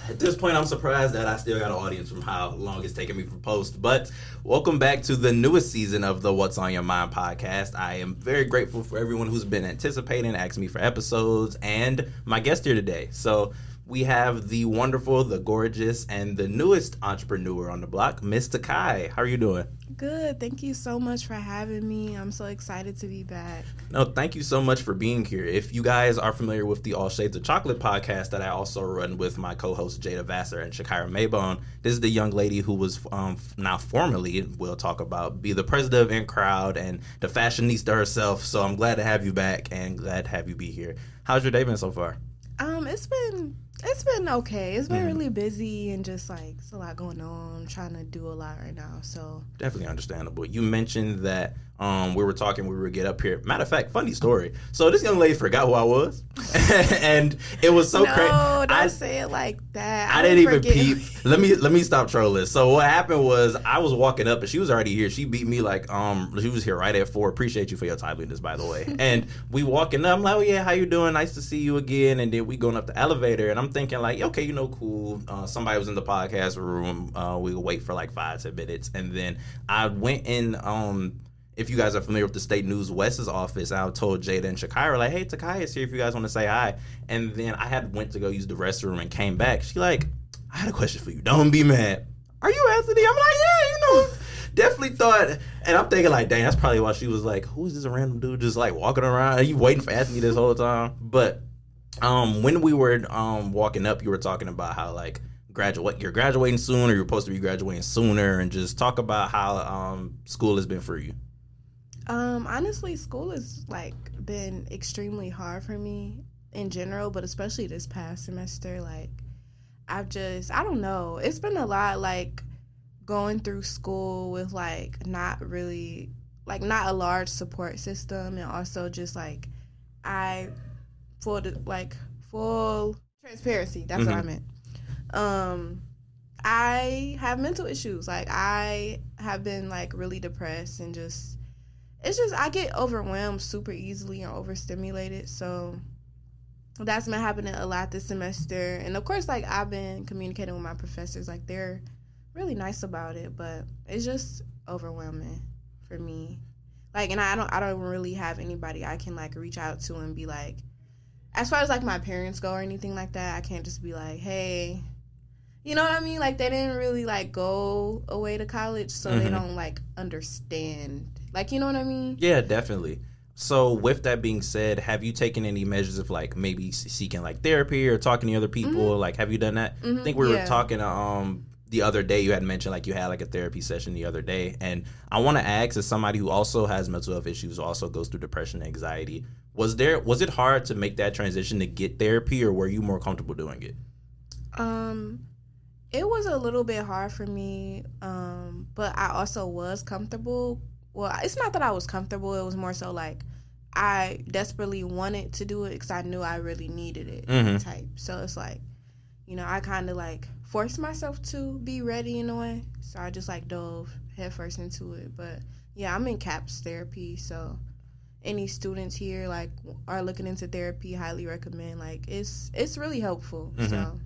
At this point, I'm surprised that I still got an audience from how long it's taken me for post. But welcome back to the newest season of the What's on Your Mind podcast. I am very grateful for everyone who's been anticipating, asking me for episodes, and my guest here today. So we have the wonderful, the gorgeous, and the newest entrepreneur on the block, Miss Takai. How are you doing? Good. Thank you so much for having me. I'm so excited to be back. No, thank you so much for being here. If you guys are familiar with the All Shades of Chocolate podcast that I also run with my co-hosts Jada Vassar and Shakira Maybone, this is the young lady who was now formerly, we'll talk about, be the president of In Crowd and the fashionista herself. So I'm glad to have you back and glad to have you be here. How's your day been so far? It's been okay. It's been really busy and just like it's a lot going on. I'm trying to do a lot right now, so definitely understandable. You mentioned that we were talking, we would get up here. Matter of fact, funny story. So this young lady forgot who I was, and it was so crazy. No, don't say it like that. I didn't even peep. Let me stop trolling. So what happened was I was walking up and she was already here. She beat me like she was here right at 4. Appreciate you for your timeliness, by the way. And we walking up. I'm like, oh yeah, how you doing? Nice to see you again. And then we going up the elevator, and I'm thinking like, okay, cool. Somebody was in the podcast room. We would wait for like 5-10 minutes, and then I went in. If you guys are familiar with the State News West's office, I told Jada and Shakira, like, hey, Takai is here if you guys want to say hi. And then I went to go use the restroom and came back. She like, I had a question for you. Don't be mad. Are you Anthony? I'm like, yeah, definitely thought. And I'm thinking like, dang, that's probably why she was like, who is this random dude just like walking around? Are you waiting for Anthony this whole time? But when we were walking up, you were talking about how like, you're graduating soon, or you're supposed to be graduating sooner, and just talk about how school has been for you. Honestly, school has like been extremely hard for me in general, but especially this past semester. Like, I don't know. It's been a lot, like, going through school with like not a large support system, and also just like full transparency. That's what I meant. I have mental issues. Like, I have been like really depressed and I get overwhelmed super easily and overstimulated. So that's been happening a lot this semester. And of course, like, I've been communicating with my professors. Like, they're really nice about it, but it's just overwhelming for me. Like, and I don't really have anybody I can like reach out to and be like, as far as like my parents go or anything like that, I can't just be like, hey, you know what I mean? Like, they didn't really like go away to college, so they don't like understand. Like, you know what I mean? Yeah, definitely. So with that being said, have you taken any measures of like maybe seeking like therapy or talking to other people? Like, have you done that? I think we were talking the other day. You had mentioned like you had like a therapy session the other day, and I want to ask, as somebody who also has mental health issues, also goes through depression and anxiety, was it hard to make that transition to get therapy, or were you more comfortable doing it? It was a little bit hard for me, but I also was comfortable. Well, it's not that I was comfortable. It was more so like I desperately wanted to do it because I knew I really needed it type. So it's like, I kind of like forced myself to be ready in a way. So I just like dove headfirst into it. But yeah, I'm in CAPS therapy. So any students here like are looking into therapy, highly recommend. Like, it's really helpful. So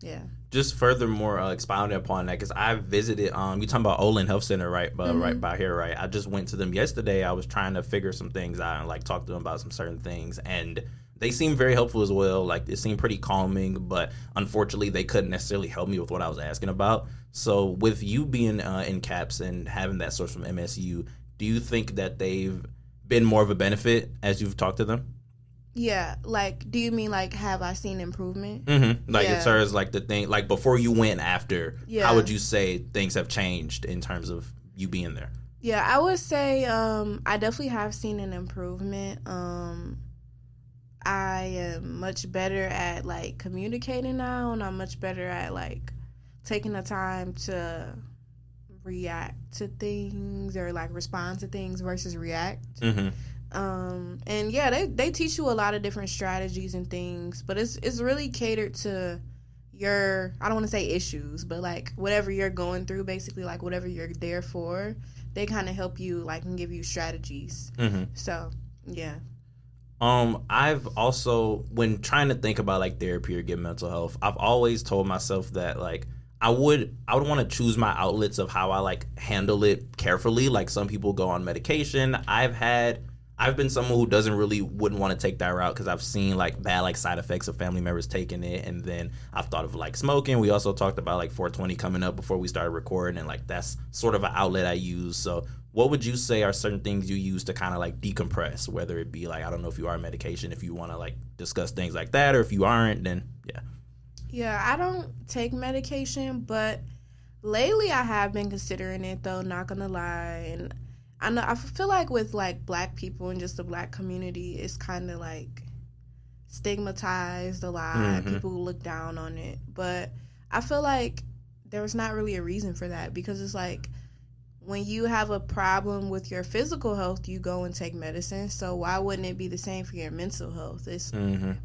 yeah. Just furthermore expounding upon that, because I visited, you talking about Olin Health Center, right? Right by here, right? I just went to them yesterday. I was trying to figure some things out and like talk to them about some certain things, and they seemed very helpful as well. Like, it seemed pretty calming, but unfortunately they couldn't necessarily help me with what I was asking about. So with you being in CAPS and having that source from MSU, do you think that they've been more of a benefit as you've talked to them? Yeah, like, do you mean, like, have I seen improvement? Like, as far as, like, the thing, like, before you went, after, how would you say things have changed in terms of you being there? Yeah, I would say I definitely have seen an improvement. I am much better at, like, communicating now, and I'm much better at, like, taking the time to react to things or, like, respond to things versus react. And yeah, they teach you a lot of different strategies and things, but it's really catered to your, I don't want to say issues, but like whatever you're going through, basically, like whatever you're there for, they kind of help you, like, and give you strategies. So yeah. I've also, when trying to think about like therapy or get mental health, I've always told myself that like I would want to choose my outlets of how I like handle it carefully. Like some people go on medication. I've been someone who wouldn't want to take that route because I've seen like bad like side effects of family members taking it, and then I've thought of like smoking. We also talked about like 420 coming up before we started recording, and like that's sort of an outlet I use. So what would you say are certain things you use to kind of like decompress, whether it be like, I don't know if you are on medication, if you want to like discuss things like that, or if you aren't, then yeah. Yeah, I don't take medication, but lately I have been considering it though, not gonna lie. And I feel like with like black people and just the black community, it's kind of like stigmatized a lot. Mm-hmm. People look down on it. But I feel like there's not really a reason for that, because it's like when you have a problem with your physical health, you go and take medicine. So why wouldn't it be the same for your mental health? It's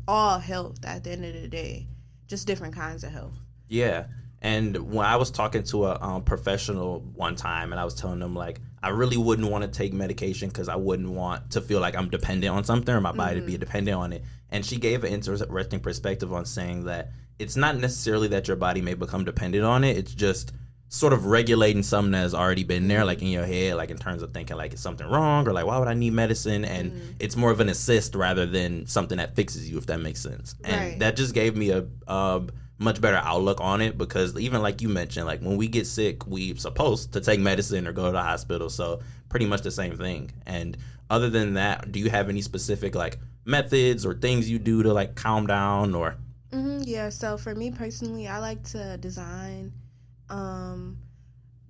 all health at the end of the day, just different kinds of health. Yeah. And when I was talking to a professional one time, and I was telling them, like, I really wouldn't want to take medication because I wouldn't want to feel like I'm dependent on something or my body to be dependent on it. And she gave an interesting perspective on saying that it's not necessarily that your body may become dependent on it. It's just sort of regulating something that has already been there, like in your head, like in terms of thinking like, is something wrong, or like, why would I need medicine? And it's more of an assist rather than something that fixes you, if that makes sense. And that just gave me a much better outlook on it, because even like you mentioned, like when we get sick, we supposed to take medicine or go to the hospital. So pretty much the same thing. And other than that, do you have any specific like methods or things you do to like calm down or? Yeah. So for me personally, I like to design.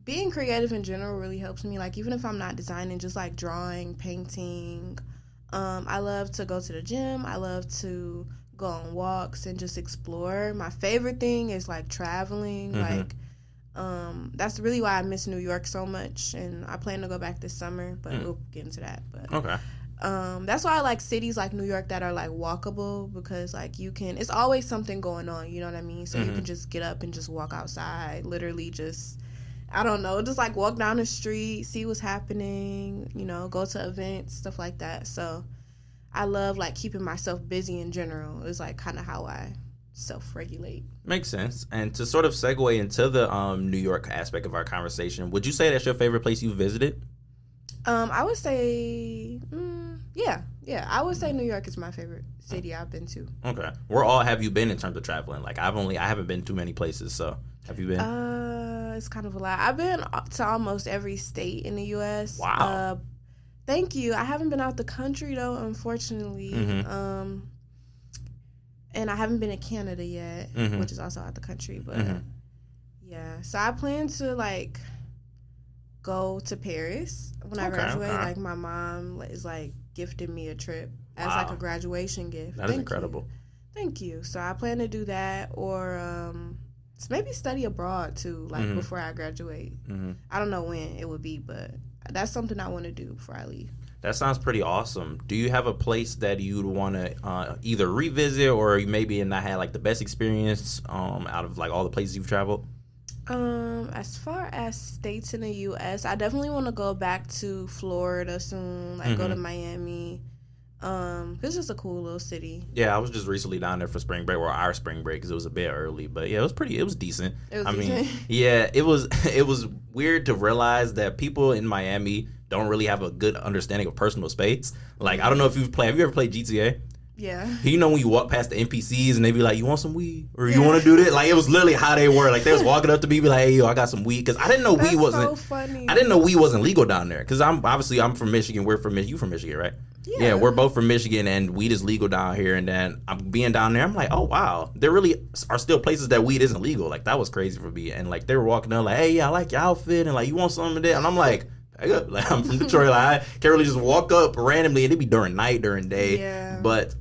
Being creative in general really helps me. Like even if I'm not designing, just like drawing, painting. I love to go to the gym. I love to go on walks and just explore. My favorite thing is like traveling. Like that's really why I miss New York so much, and I plan to go back this summer, but we'll get into that. But okay. That's why I like cities like New York that are like walkable, because like it's always something going on, you know what I mean? So you can just get up and just walk outside, literally just, I don't know, just like walk down the street, see what's happening, you know, go to events, stuff like that. So I love like keeping myself busy in general. It's like kind of how I self-regulate. Makes sense. And to sort of segue into the New York aspect of our conversation, would you say that's your favorite place you visited? I would say, yeah. I would say New York is my favorite city I've been to. Okay. Where all have you been in terms of traveling? Like I haven't been too many places, so have you been? It's kind of a lot. I've been to almost every state in the U.S. Wow. Thank you. I haven't been out the country though, unfortunately. And I haven't been to Canada yet, which is also out the country. But yeah, so I plan to like go to Paris when I graduate. Okay. Like my mom is like gifted me a trip as like a graduation gift. That is incredible. Thank you. So I plan to do that, or maybe study abroad too, like before I graduate. I don't know when it would be, but that's something I want to do before I leave. That sounds pretty awesome. Do you have a place that you'd want to either revisit or maybe not had like the best experience out of like all the places you've traveled? As far as states in the U.S., I definitely want to go back to Florida soon, like go to Miami. It's just a cool little city. Yeah, I was just recently down there for spring break, or our spring break, because it was a bit early. But yeah, it was decent. It was decent. Yeah, it was weird to realize that people in Miami don't really have a good understanding of personal space. Like, I don't know if have you ever played GTA? Yeah. You know when you walk past the NPCs and they be like, you want some weed? Or you want to do this? Like, it was literally how they were. Like, they was walking up to me, be like, hey, yo, I got some weed. Because I didn't know weed wasn't... so funny. I didn't know weed wasn't legal down there. Because I'm from Michigan. We're from Michigan. You from Michigan, right? Yeah, we're both from Michigan, and weed is legal down here. And then I'm being down there, I'm like, oh, wow. There really are still places that weed isn't legal. Like, that was crazy for me. And, like, they were walking up like, hey, yeah, I like your outfit. And, like, you want some of that? And I'm like... Like, I'm from Detroit. Like, I can't really just walk up randomly, and it'd be during night, during day. Yeah. But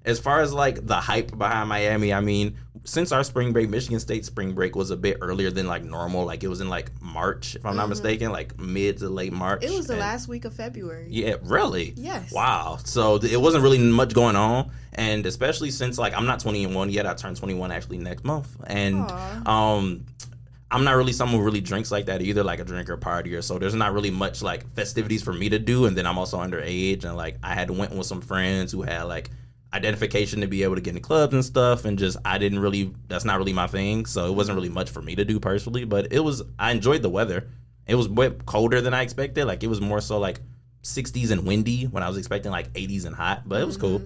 as far as like the hype behind Miami, I mean, since our spring break, Michigan State spring break was a bit earlier than like normal. Like it was in like March, if I'm not mistaken, like mid to late March. It was the last week of February. Yeah, really? Yes. Wow. So it wasn't really much going on, and especially since like I'm not 21 yet. I turn 21 actually next month, and I'm not really someone who really drinks like that either, like a drinker partier. So there's not really much like festivities for me to do. And then I'm also underage, and like I had went with some friends who had like identification to be able to get in clubs and stuff, and just that's not really my thing. So it wasn't really much for me to do personally. But I enjoyed the weather. It was way colder than I expected. Like it was more so like 60s and windy when I was expecting like 80s and hot. But it was cool.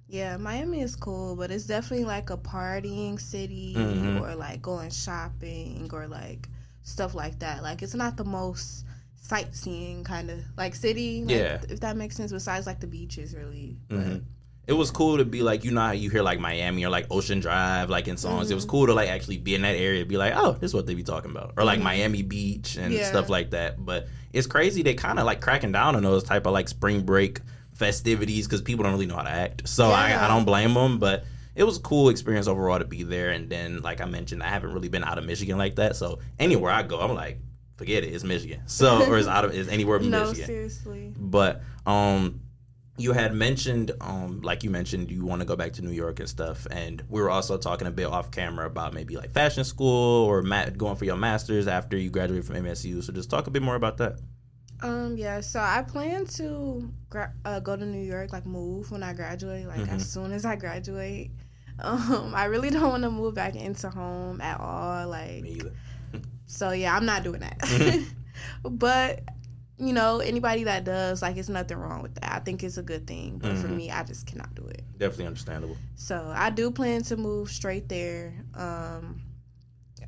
Yeah, Miami is cool, but it's definitely like a partying city or like going shopping or like stuff like that. Like it's not the most sightseeing kind of like city, like, if that makes sense, besides like the beaches really. But it was cool to be like, you know how you hear like Miami or like Ocean Drive like in songs. It was cool to like actually be in that area and be like, oh, this is what they be talking about. Or like Miami Beach and stuff like that. But it's crazy they kind of like cracking down on those type of like spring break festivities because people don't really know how to act. So I don't blame them, but it was a cool experience overall to be there. And then like I mentioned, I haven't really been out of Michigan like that. So anywhere I go, I'm like, forget it, it's Michigan. So or it's anywhere in Michigan. No, seriously. But you had mentioned like you mentioned you want to go back to New York and stuff, and we were also talking a bit off camera about maybe like fashion school or going for your master's after you graduate from MSU. So just talk a bit more about that. Yeah, so I plan to go to New York, like move when I graduate, like as soon as I graduate. I really don't want to move back into home at all, like. Me either. So yeah, I'm not doing that. But you know, anybody that does, like, it's nothing wrong with that. I think it's a good thing, but for me, I just cannot do it. Definitely understandable. So I do plan to move straight there.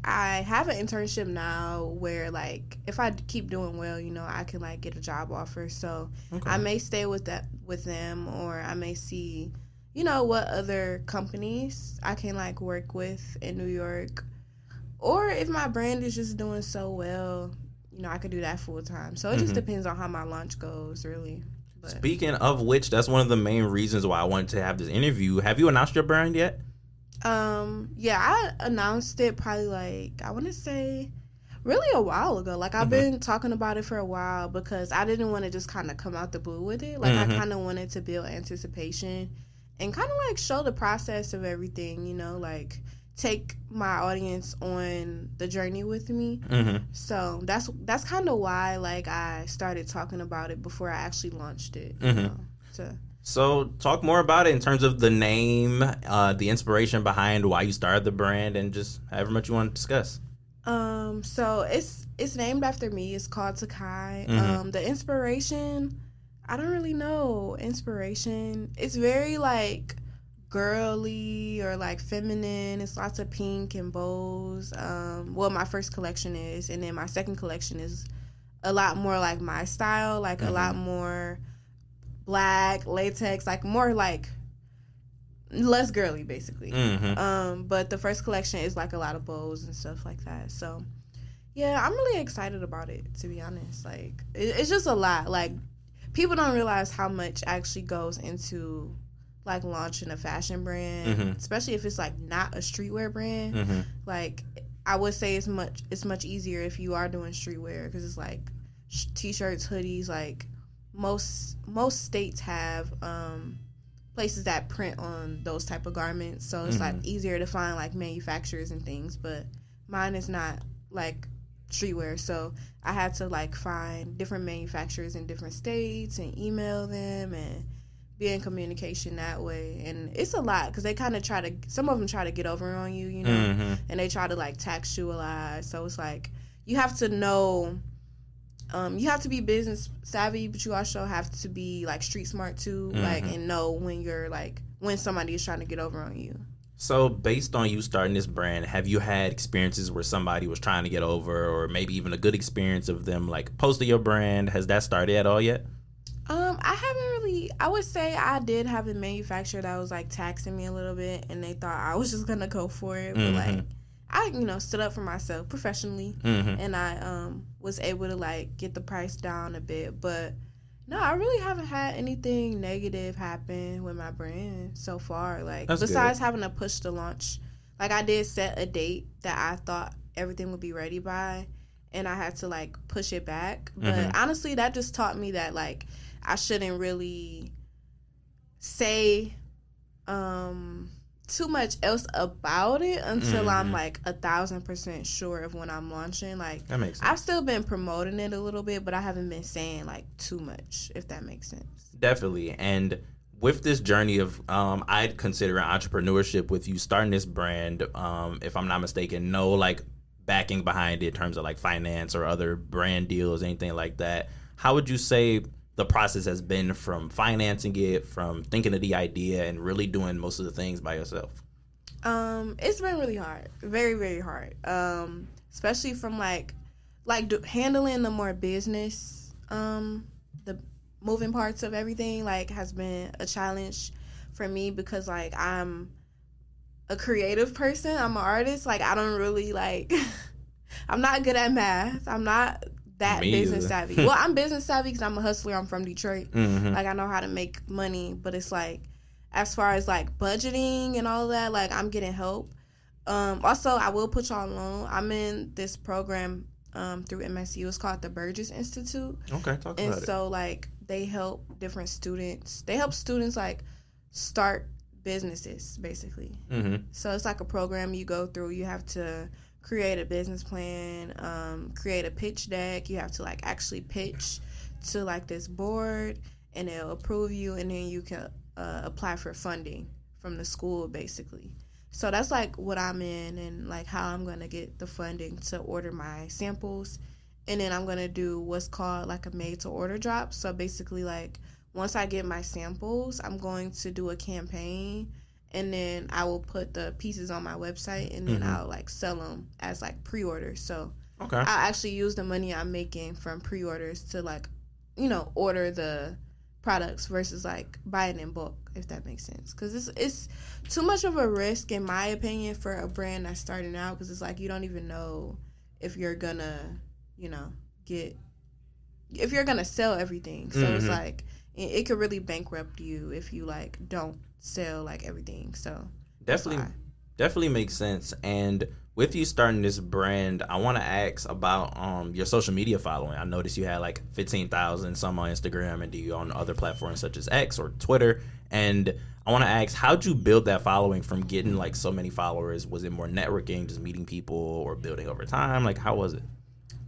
I have an internship now where, like, if I keep doing well, you know, I can, like, get a job offer. So I may stay with them, or I may see, you know, what other companies I can, like, work with in New York. Or if my brand is just doing so well, you know, I could do that full time. So it just depends on how my launch goes, really. But. Speaking of which, that's one of the main reasons why I wanted to have this interview. Have you announced your brand yet? Yeah, I announced it probably like, I want to say really a while ago. Like I've been talking about it for a while because I didn't want to just kind of come out the blue with it. Like I kind of wanted to build anticipation and kind of like show the process of everything, you know, like take my audience on the journey with me. So that's kind of why like I started talking about it before I actually launched it. You know, So talk more about it in terms of the name, the inspiration behind why you started the brand, and just however much you want to discuss. So it's named after me. It's called Takai. The inspiration, I don't really know. Inspiration, it's very like girly or like feminine. It's lots of pink and bows. Well, my first collection is, and then my second collection is a lot more like my style, like a lot more black, latex, like more like less girly basically. But the first collection is like a lot of bows and stuff like that. So yeah, I'm really excited about it, to be honest. Like it's just a lot. Like people don't realize how much actually goes into like launching a fashion brand, especially if it's like not a streetwear brand. Like I would say it's much easier if you are doing streetwear, because it's like t-shirts, hoodies, like most states have places that print on those type of garments, so it's like easier to find like manufacturers and things. But mine is not like streetwear, so I had to like find different manufacturers in different states and email them and be in communication that way. And it's a lot because they kind of some of them try to get over on you, you know, and they try to like tax you a lot. So it's like you have to know. You have to be business savvy, but you also have to be like street smart too, like, and know when somebody is trying to get over on you. So based on you starting this brand, have you had experiences where somebody was trying to get over, or maybe even a good experience of them like posting your brand? Has that started at all yet? I haven't really. I would say I did have a manufacturer that was like taxing me a little bit, and they thought I was just gonna go for it, but like I, you know, stood up for myself professionally, and I was able to like get the price down a bit. But no, I really haven't had anything negative happen with my brand so far. Like That's besides good. having to push the launch, like I did set a date that I thought everything would be ready by, and I had to like push it back. But honestly, that just taught me that like I shouldn't really say too much else about it until I'm like 1,000% sure of when I'm launching. Like, that makes sense. I've still been promoting it a little bit, but I haven't been saying like too much, if that makes sense. Definitely. And with this journey of I'd consider entrepreneurship with you starting this brand, if I'm not mistaken, no like backing behind it in terms of like finance or other brand deals, anything like that. How would you say the process has been from financing it, from thinking of the idea, and really doing most of the things by yourself? It's been really hard, very, very hard. Especially from handling the more business, the moving parts of everything, like, has been a challenge for me because like I'm a creative person. I'm an artist. Like, I don't really like. I'm not good at math. I'm not that business savvy. Well, I'm business savvy because I'm a hustler. I'm from Detroit. Like, I know how to make money, but it's like, as far as like budgeting and all of that, like, I'm getting help. Also, I will put y'all on. I'm in this program through MSU. It's called the Burgess Institute. Okay, talk about it. And so like they help different students. They help students like start businesses basically. So it's like a program you go through. You have to create a business plan, create a pitch deck. You have to like actually pitch to like this board, and they'll approve you, and then you can apply for funding from the school basically. So that's like what I'm in, and like how I'm gonna get the funding to order my samples, and then I'm gonna do what's called like a made to order drop. So basically, like, once I get my samples, I'm going to do a campaign, and then I will put the pieces on my website, and then I'll like sell them as like pre-orders. So I'll actually use the money I'm making from pre-orders to like, you know, order the products versus like buying in bulk, if that makes sense. Because it's too much of a risk, in my opinion, for a brand that's starting out, because it's like you don't even know if you're gonna, you know, if you're gonna sell everything. So it's like it could really bankrupt you if you like don't sell like everything. So definitely makes sense. And with you starting this brand, I want to ask about your social media following. I noticed you had like 15,000 some on Instagram, and do you on other platforms such as X or Twitter? And I want to ask, how'd you build that following from getting like so many followers? Was it more networking, just meeting people, or building over time? Like, how was it?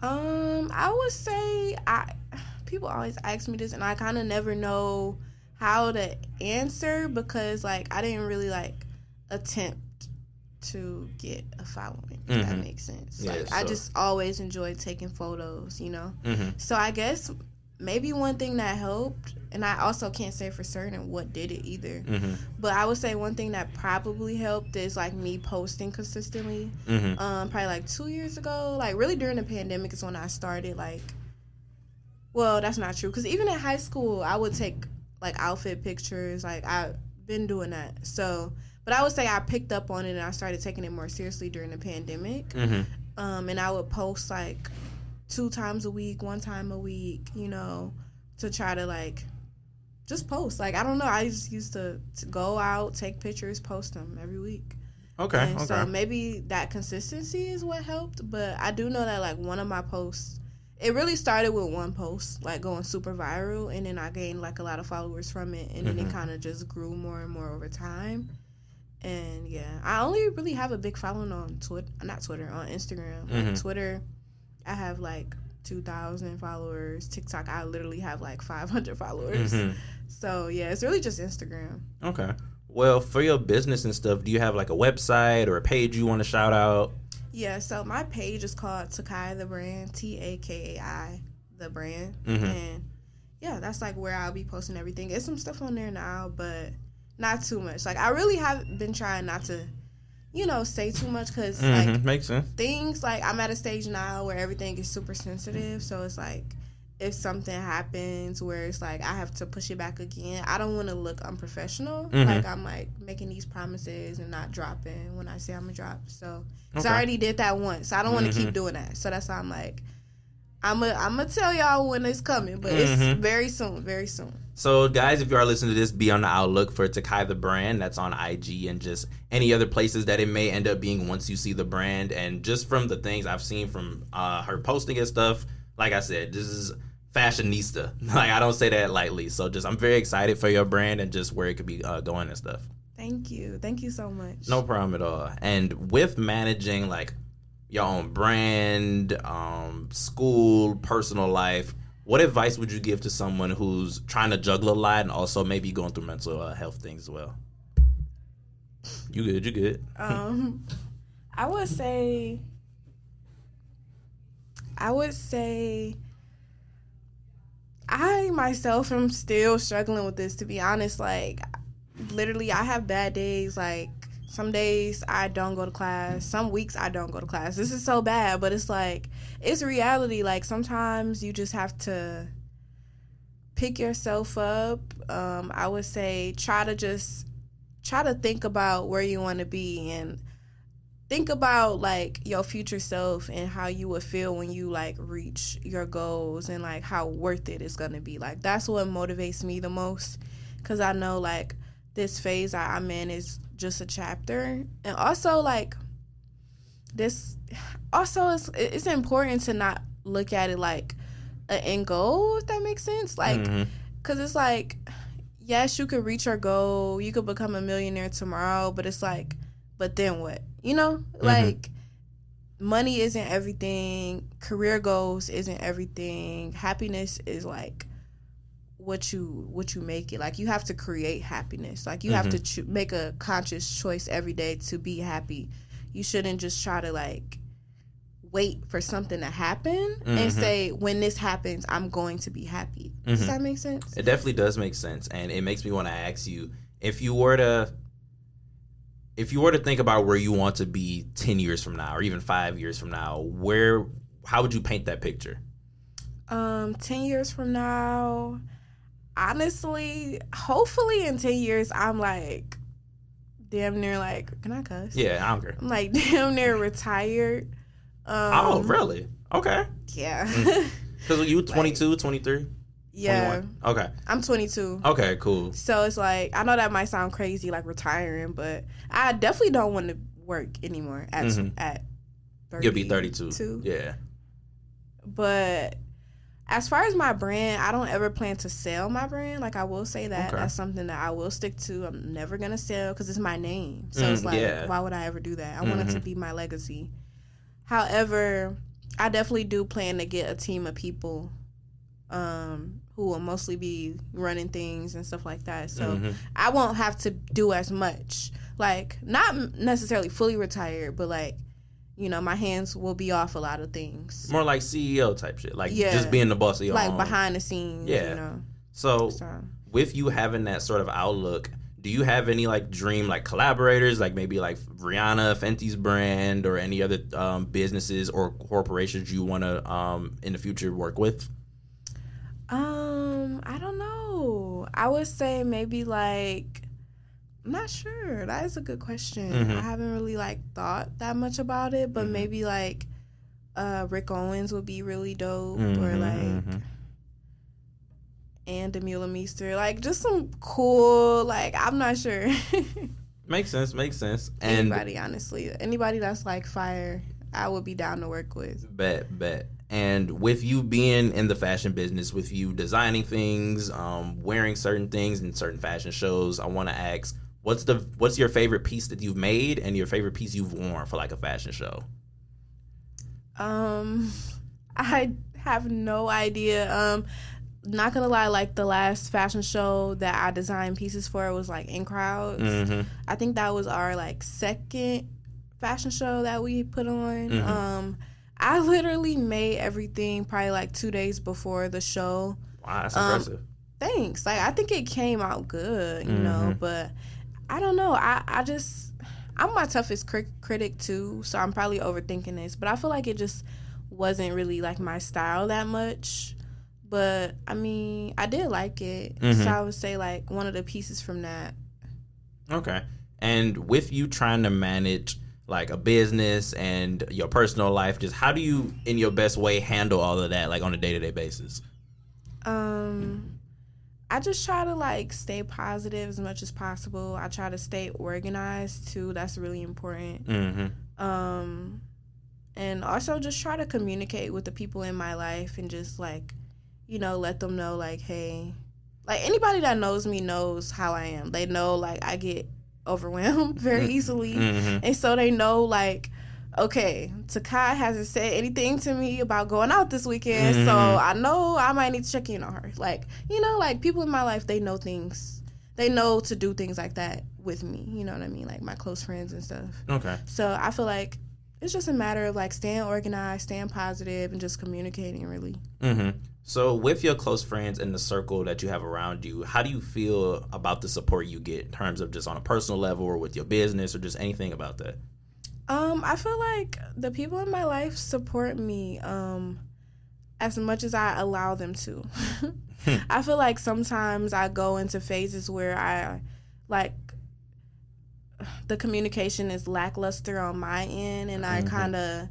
I would say people always ask me this, and I kind of never know how to answer because like I didn't really like attempt to get a following, if that makes sense. Yeah, like, I just always enjoyed taking photos, you know? So I guess maybe one thing that helped, and I also can't say for certain what did it either, but I would say one thing that probably helped is like me posting consistently. Probably like 2 years ago, like really during the pandemic is when I started like, well, that's not true, because even in high school I would take like outfit pictures. Like, I've been doing that. So, but I would say I picked up on it and I started taking it more seriously during the pandemic. And I would post like 2 times a week, 1 time a week, you know, to try to like just post. Like, I don't know. I just used to go out, take pictures, post them every week. Okay. So maybe that consistency is what helped. But I do know that like one of my posts, it really started with one post, like going super viral, and then I gained like a lot of followers from it, and then it kind of just grew more and more over time. And yeah, I only really have a big following on on Instagram. Like Twitter, I have like 2,000 followers. TikTok, I literally have like 500 followers. So yeah, it's really just Instagram. Okay. Well, for your business and stuff, do you have like a website or a page you want to shout out? Yeah, so my page is called Takai the Brand, Takai the Brand, and yeah, that's like where I'll be posting everything. There's some stuff on there now, but not too much. Like, I really have been trying not to, you know, say too much because like makes sense. Things like I'm at a stage now where everything is super sensitive, so it's like if something happens where it's like I have to push it back again, I don't want to look unprofessional. Like, I'm like making these promises and not dropping when I say I'm gonna drop. So, because I already did that once, so I don't want to keep doing that. So that's why I'm like, I'm gonna tell y'all when it's coming, but it's very soon, very soon. So, guys, if you are listening to this, be on the outlook for Takai the Brand. That's on IG and just any other places that it may end up being once you see the brand. And just from the things I've seen from her posting and stuff, like I said, this is fashionista. Like, I don't say that lightly. So just I'm very excited for your brand and just where it could be going and stuff. Thank Thank you. Thank you so much. No problem at all. And with managing like your own brand, school, personal life, what advice would you give to someone who's trying to juggle a lot and also maybe going through mental health things as well? You good. I would say I myself am still struggling with this, to be honest. Like, literally, I have bad days. Like, some days I don't go to class. Some weeks I don't go to class. This is so bad, but it's like, it's reality. Like, sometimes you just have to pick yourself up. I would say try to think about where you want to be, and think about like your future self and how you would feel when you like reach your goals, and like how worth it it's gonna be. Like, that's what motivates me the most, because I know like this phase I'm in is just a chapter. And also like this also it's important to not look at it like an end goal, if that makes sense. Like, because it's like, yes, you could reach your goal, you could become a millionaire tomorrow, but it's like, but then what? You know? Like, money isn't everything. Career goals isn't everything. Happiness is like what you make it. Like, you have to create happiness. Like, you have to make a conscious choice every day to be happy. You shouldn't just try to like wait for something to happen and say, when this happens, I'm going to be happy. Does that make sense? It definitely does make sense. And it makes me want to ask you, if you were to think about where you want to be 10 years from now, or even 5 years from now, how would you paint that picture? 10 years from now, honestly, hopefully in 10 years, I'm like damn near like, can I cuss? Yeah, I don't care. I'm like damn near retired. Oh, really? Okay. Yeah. Because you 22, 23? Yeah. 21? Okay. I'm 22. Okay, cool. So it's like, I know that might sound crazy, like retiring, but I definitely don't want to work anymore at 30. You'll be 32. Yeah. But as far as my brand, I don't ever plan to sell my brand. Like, I will say that. Okay. That's something that I will stick to. I'm never going to sell because it's my name. So it's like, why would I ever do that? I want it to be my legacy. However, I definitely do plan to get a team of people who will mostly be running things and stuff like that. So I won't have to do as much. Like, not necessarily fully retired, but like, you know, my hands will be off a lot of things. More like CEO type shit. Like, just being the boss of your own. Like, behind the scenes, you know. So, with you having that sort of outlook, do you have any like dream like collaborators, like maybe like Rihanna, Fenty's brand, or any other businesses or corporations you want to in the future work with? I don't know. I would say maybe like, I'm not sure. That is a good question. I haven't really like thought that much about it, but maybe like Rick Owens would be really dope, or like and Demula Meester, like just some cool, like, I'm not sure. Makes sense. And anybody, honestly, anybody that's like fire, I would be down to work with. Bet. And with you being in the fashion business, with you designing things, wearing certain things in certain fashion shows, I want to ask, what's your favorite piece that you've made and your favorite piece you've worn for like a fashion show? I have no idea. Not gonna lie, like the last fashion show that I designed pieces for was like In Crowds. I think that was our like second fashion show that we put on. I literally made everything probably like 2 days before the show. Wow, that's impressive. Thanks. Like, I think it came out good, you know, but I don't know. I'm my toughest critic too, so I'm probably overthinking this, but I feel like it just wasn't really like my style that much. But I mean, I did like it, so I would say like one of the pieces from that. Okay. And with you trying to manage like a business and your personal life, just how do you, in your best way, handle all of that like on a day-to-day basis? I just try to like stay positive as much as possible. I try to stay organized too. That's really important. And also just try to communicate with the people in my life and just like, you know, let them know like, hey, like anybody that knows me knows how I am. They know like I get overwhelmed very easily. And so they know, like, okay, Takai hasn't said anything to me about going out this weekend, so I know I might need to check in on her. Like, you know, like, people in my life, they know things. They know to do things like that with me. You know what I mean? Like, my close friends and stuff. Okay. So I feel like it's just a matter of, like, staying organized, staying positive, and just communicating, really. So with your close friends and the circle that you have around you, how do you feel about the support you get in terms of just on a personal level or with your business or just anything about that? I feel like the people in my life support me as much as I allow them to. I feel like sometimes I go into phases where I, like, the communication is lackluster on my end, and I kind of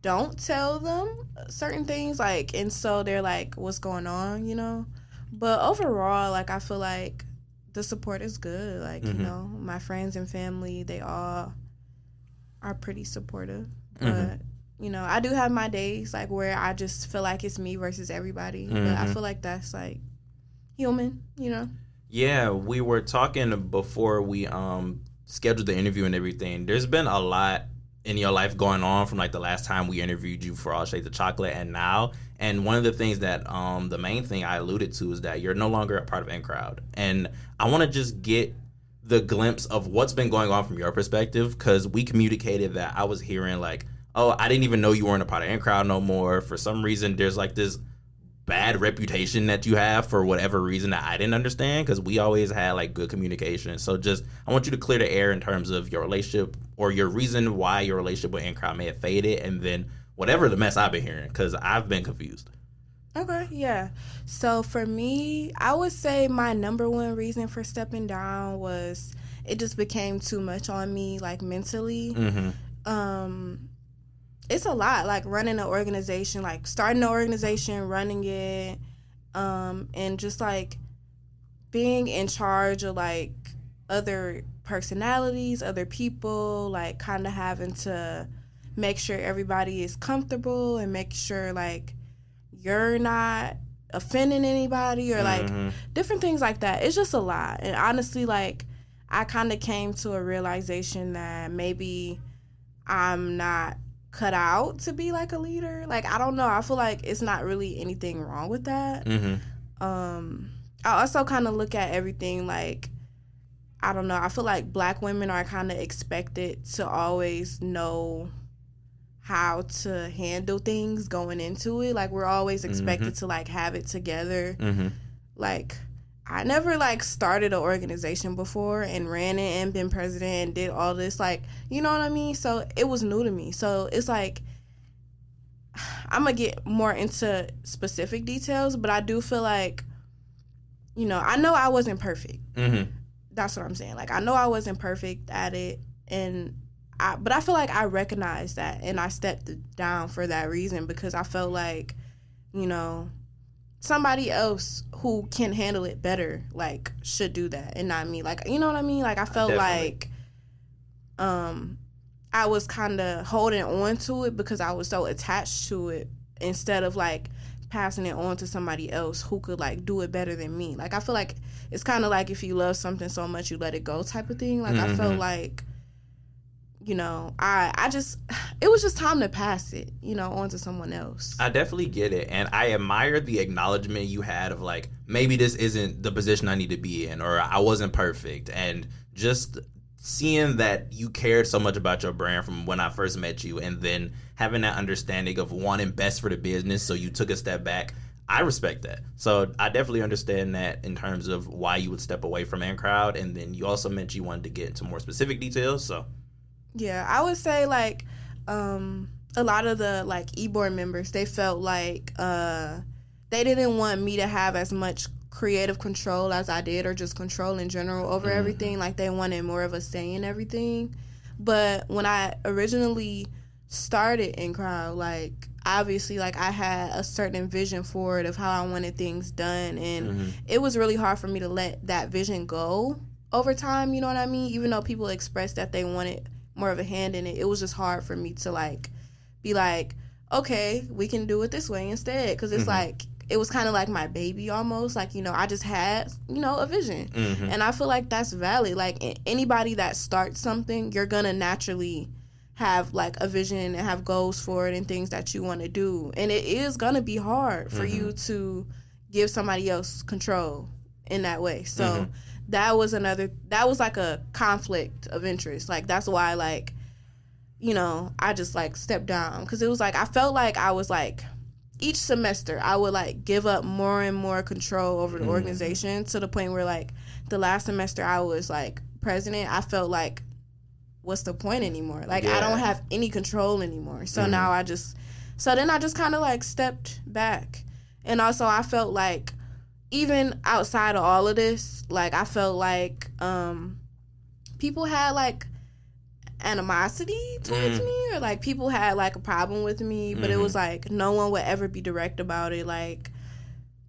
don't tell them certain things, like, and so they're like, what's going on, you know? But overall, like, I feel like the support is good. Like, you know, my friends and family, they all are pretty supportive. But, you know, I do have my days, like, where I just feel like it's me versus everybody. But I feel like that's, like, human, you know? Yeah, we were talking before we scheduled the interview and everything. There's been a lot in your life going on from, like, the last time we interviewed you for All Shades of Chocolate and now. And one of the things that the main thing I alluded to is that you're no longer a part of N-Crowd. And I want to just get the glimpse of what's been going on from your perspective, because we communicated that I was hearing, like, oh, I didn't even know you weren't a part of N-Crowd no more. For some reason, there's, like, this bad reputation that you have for whatever reason that I didn't understand, because we always had, like, good communication. So just, I want you to clear the air in terms of your relationship or your reason why your relationship with N-Crowd may have faded, and then whatever the mess I've been hearing, because I've been confused. Okay, yeah. So for me, I would say my number one reason for stepping down was it just became too much on me, like, mentally. It's a lot, like, running an organization, like, starting an organization, running it, and just, like, being in charge of, like, other personalities, other people, like, kind of having to make sure everybody is comfortable and make sure, like, you're not offending anybody or, like, different things like that. It's just a lot. And honestly, like, I kind of came to a realization that maybe I'm not cut out to be, like, a leader. Like, I don't know. I feel like it's not really anything wrong with that. I also kind of look at everything like, I don't know. I feel like Black women are kind of expected to always know how to handle things going into it. Like, we're always expected to, like, have it together. Like, I never, like, started an organization before and ran it and been president and did all this. Like, you know what I mean? So it was new to me. So it's like, I'm going to get more into specific details, but I do feel like, you know, I know I wasn't perfect. That's what I'm saying. Like, I know I wasn't perfect at it, but I feel like I recognized that, and I stepped down for that reason, because I felt like, you know, somebody else who can handle it better, like, should do that, and not me. Like, you know what I mean? Like, I felt like I was kind of holding on to it because I was so attached to it, instead of, like, passing it on to somebody else who could, like, do it better than me. Like, I feel like it's kind of like if you love something so much, you let it go type of thing. Like, I felt like, you know, I just, it was just time to pass it, you know, on to someone else. I definitely get it. And I admire the acknowledgement you had of, like, maybe this isn't the position I need to be in, or I wasn't perfect. And just seeing that you cared so much about your brand from when I first met you, and then having that understanding of wanting best for the business, so you took a step back. I respect that. So I definitely understand that in terms of why you would step away from N-Crowd. And then you also mentioned you wanted to get into more specific details, so. Yeah, I would say, like, a lot of the, like, e-board members, they felt like they didn't want me to have as much creative control as I did, or just control in general over everything. Like, they wanted more of a say in everything. But when I originally started N-Crowd, like, obviously, like, I had a certain vision for it of how I wanted things done, and it was really hard for me to let that vision go over time, you know what I mean? Even though people expressed that they wanted more of a hand in it, it was just hard for me to, like, be like, okay, we can do it this way instead, because it's like, it was kind of like my baby almost. Like, you know, I just had, you know, a vision. And I feel like that's valid. Like, anybody that starts something, you're going to naturally have, like, a vision and have goals for it and things that you want to do. And it is going to be hard for you to give somebody else control in that way. So that was like a conflict of interest. Like, that's why, like, you know, I just, like, stepped down. Because it was, like, I felt like I was, like, each semester I would, like, give up more and more control over the organization to the point where, like, the last semester I was, like, president, I felt like, what's the point anymore? Like, I don't have any control anymore. So now then I just kind of, like, stepped back. And also I felt like, even outside of all of this, like, I felt like people had, like, animosity towards me, or, like, people had, like, a problem with me, but it was, like, no one would ever be direct about it. Like,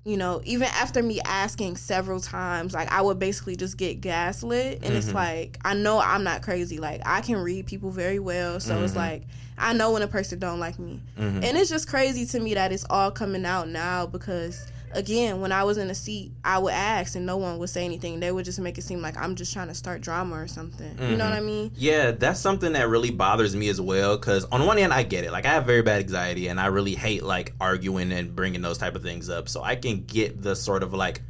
you know, even after me asking several times, like, I would basically just get gaslit. And it's like, I know I'm not crazy. Like, I can read people very well. So it's like, I know when a person don't like me. And it's just crazy to me that it's all coming out now because, again, when I was in a seat, I would ask and no one would say anything. They would just make it seem like I'm just trying to start drama or something. You know what I mean? Yeah, that's something that really bothers me as well, because on one hand, I get it. Like, I have very bad anxiety, and I really hate, like, arguing and bringing those type of things up. So I can get the sort of, like,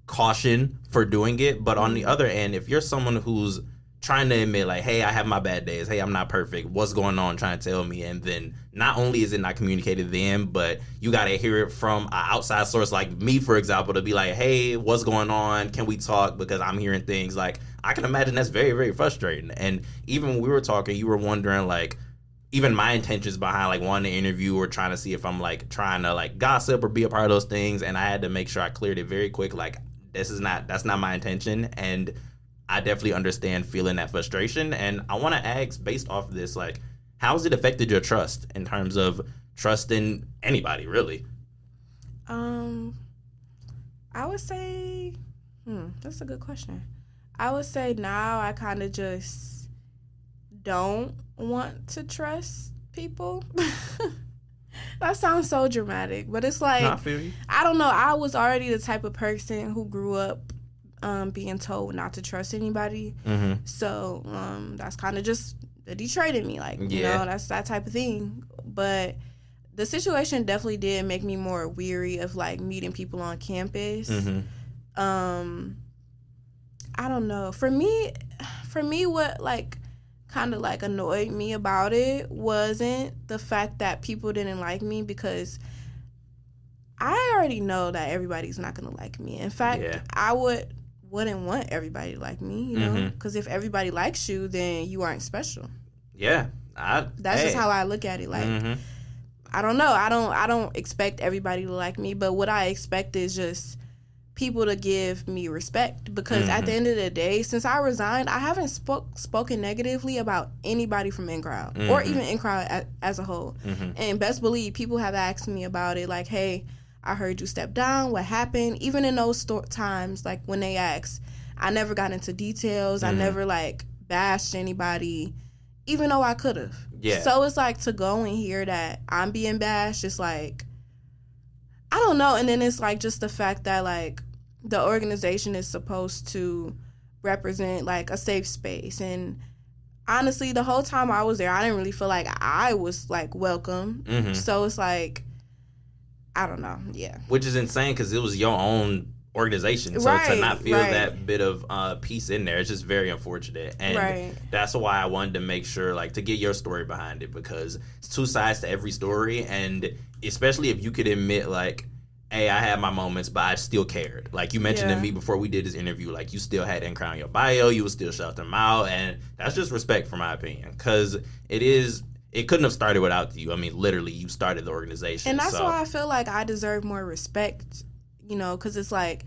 caution for doing it. But on the other end, if you're someone who's trying to admit, like, hey, I have my bad days. Hey, I'm not perfect. What's going on? Trying to tell me. And then not only is it not communicated to them, but you got to hear it from an outside source like me, for example, to be like, hey, what's going on? Can we talk? Because I'm hearing things. Like, I can imagine that's very, very frustrating. And even when we were talking, you were wondering, like, even my intentions behind, like, wanting to interview or trying to see if I'm, like, trying to, like, gossip or be a part of those things. And I had to make sure I cleared it very quick. Like, that's not my intention. And I definitely understand feeling that frustration. And I want to ask, based off of this, like, how has it affected your trust in terms of trusting anybody, really? I would say, that's a good question. I would say now I kind of just don't want to trust people. That sounds so dramatic, but it's like, No, I feel you. I don't know. I was already the type of person who grew up being told not to trust anybody. So that's kind of just the Detroit in me, like, you know, that's that type of thing. But the situation definitely did make me more weary of, like, meeting people on campus. I don't know. For me, what, like, kind of, like, annoyed me about it wasn't the fact that people didn't like me, because I already know that everybody's not gonna like me. In fact, I wouldn't want everybody to like me, you know, because if everybody likes you, then you aren't special. That's just how I look at it. Like, I don't know. I don't expect everybody to like me, but what I expect is just people to give me respect, because at the end of the day, since I resigned, I haven't spoken negatively about anybody from in-crowd or even in-crowd as a whole. And best believe people have asked me about it, like, hey, I heard you step down. What happened? Even in those times, like, when they asked, I never got into details. I never, like, bashed anybody, even though I could have. So it's like, to go and hear that I'm being bashed, it's like, I don't know. And then it's like, just the fact that, like, the organization is supposed to represent, like, a safe space. And honestly, the whole time I was there, I didn't really feel like I was, like, welcome. So it's like, I don't know. Which is insane, because it was your own organization. So to not feel that bit of peace in there, it's just very unfortunate. And that's why I wanted to make sure, like, to get your story behind it, because it's two sides to every story. And especially if you could admit, like, hey, I had my moments, but I still cared. Like, you mentioned to me before we did this interview, like, you still had in-crowd in your bio, you would still shout them out. And that's just respect, for my opinion, because it couldn't have started without you. I mean, literally, you started the organization. And that's why I feel like I deserve more respect, you know, because it's like,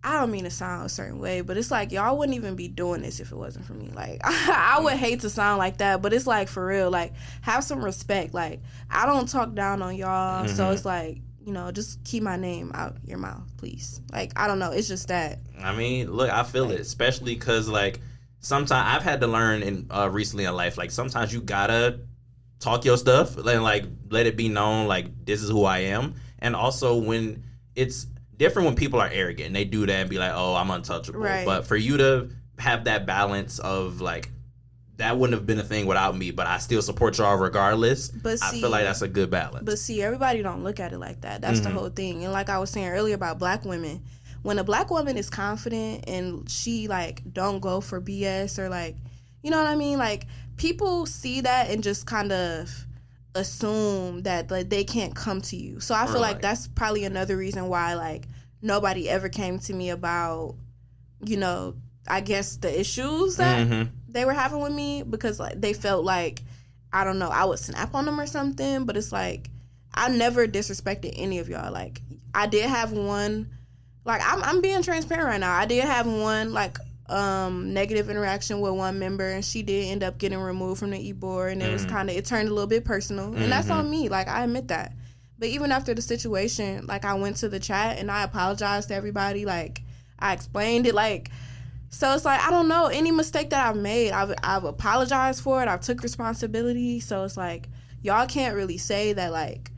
I don't mean to sound a certain way, but it's like, y'all wouldn't even be doing this if it wasn't for me. Like, I would hate to sound like that, but it's like, for real, like, have some respect. Like, I don't talk down on y'all, so it's like, you know, just keep my name out your mouth, please. Like, I don't know. It's just that. I mean, look, I feel it, especially because, like, sometimes I've had to learn in recently in life, like, sometimes you gotta talk your stuff and, like, let it be known, like, this is who I am. And also when it's different when people are arrogant and they do that and be like, oh, I'm untouchable. Right. But for you to have that balance of like, that wouldn't have been a thing without me, but I still support y'all regardless. But see, I feel like that's a good balance. But see, everybody don't look at it like that. That's the whole thing. And like I was saying earlier about black women, when a black woman is confident and she like don't go for BS or like, you know what I mean? Like people see that and just kind of assume that like they can't come to you. So I feel like that's probably another reason why like nobody ever came to me about, you know, I guess the issues that they were having with me, because like they felt like, I don't know, I would snap on them or something. But it's like I never disrespected any of y'all. Like I did have one, like I'm being transparent right now. I did have one like negative interaction with one member, and she did end up getting removed from the e-board, and it was kind of, it turned a little bit personal, and that's on me. Like I admit that. But even after the situation, like I went to the chat and I apologized to everybody. Like I explained it, like. So it's like, I don't know, any mistake that I've made, I've apologized for it. I've took responsibility. So it's like, y'all can't really say that, like,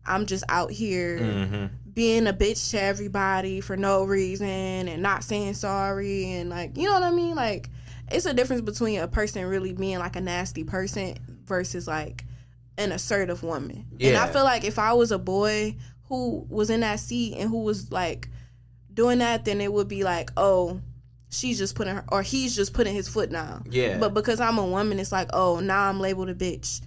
I'm just out here being a bitch to everybody for no reason and not saying sorry. And, like, you know what I mean? Like, it's a difference between a person really being, like, a nasty person versus, like, an assertive woman. Yeah. And I feel like if I was a boy who was in that seat and who was, like, doing that, then it would be like, oh, she's just putting her, or he's just putting his foot down. Yeah. But because I'm a woman, it's like, oh, now I'm labeled a bitch.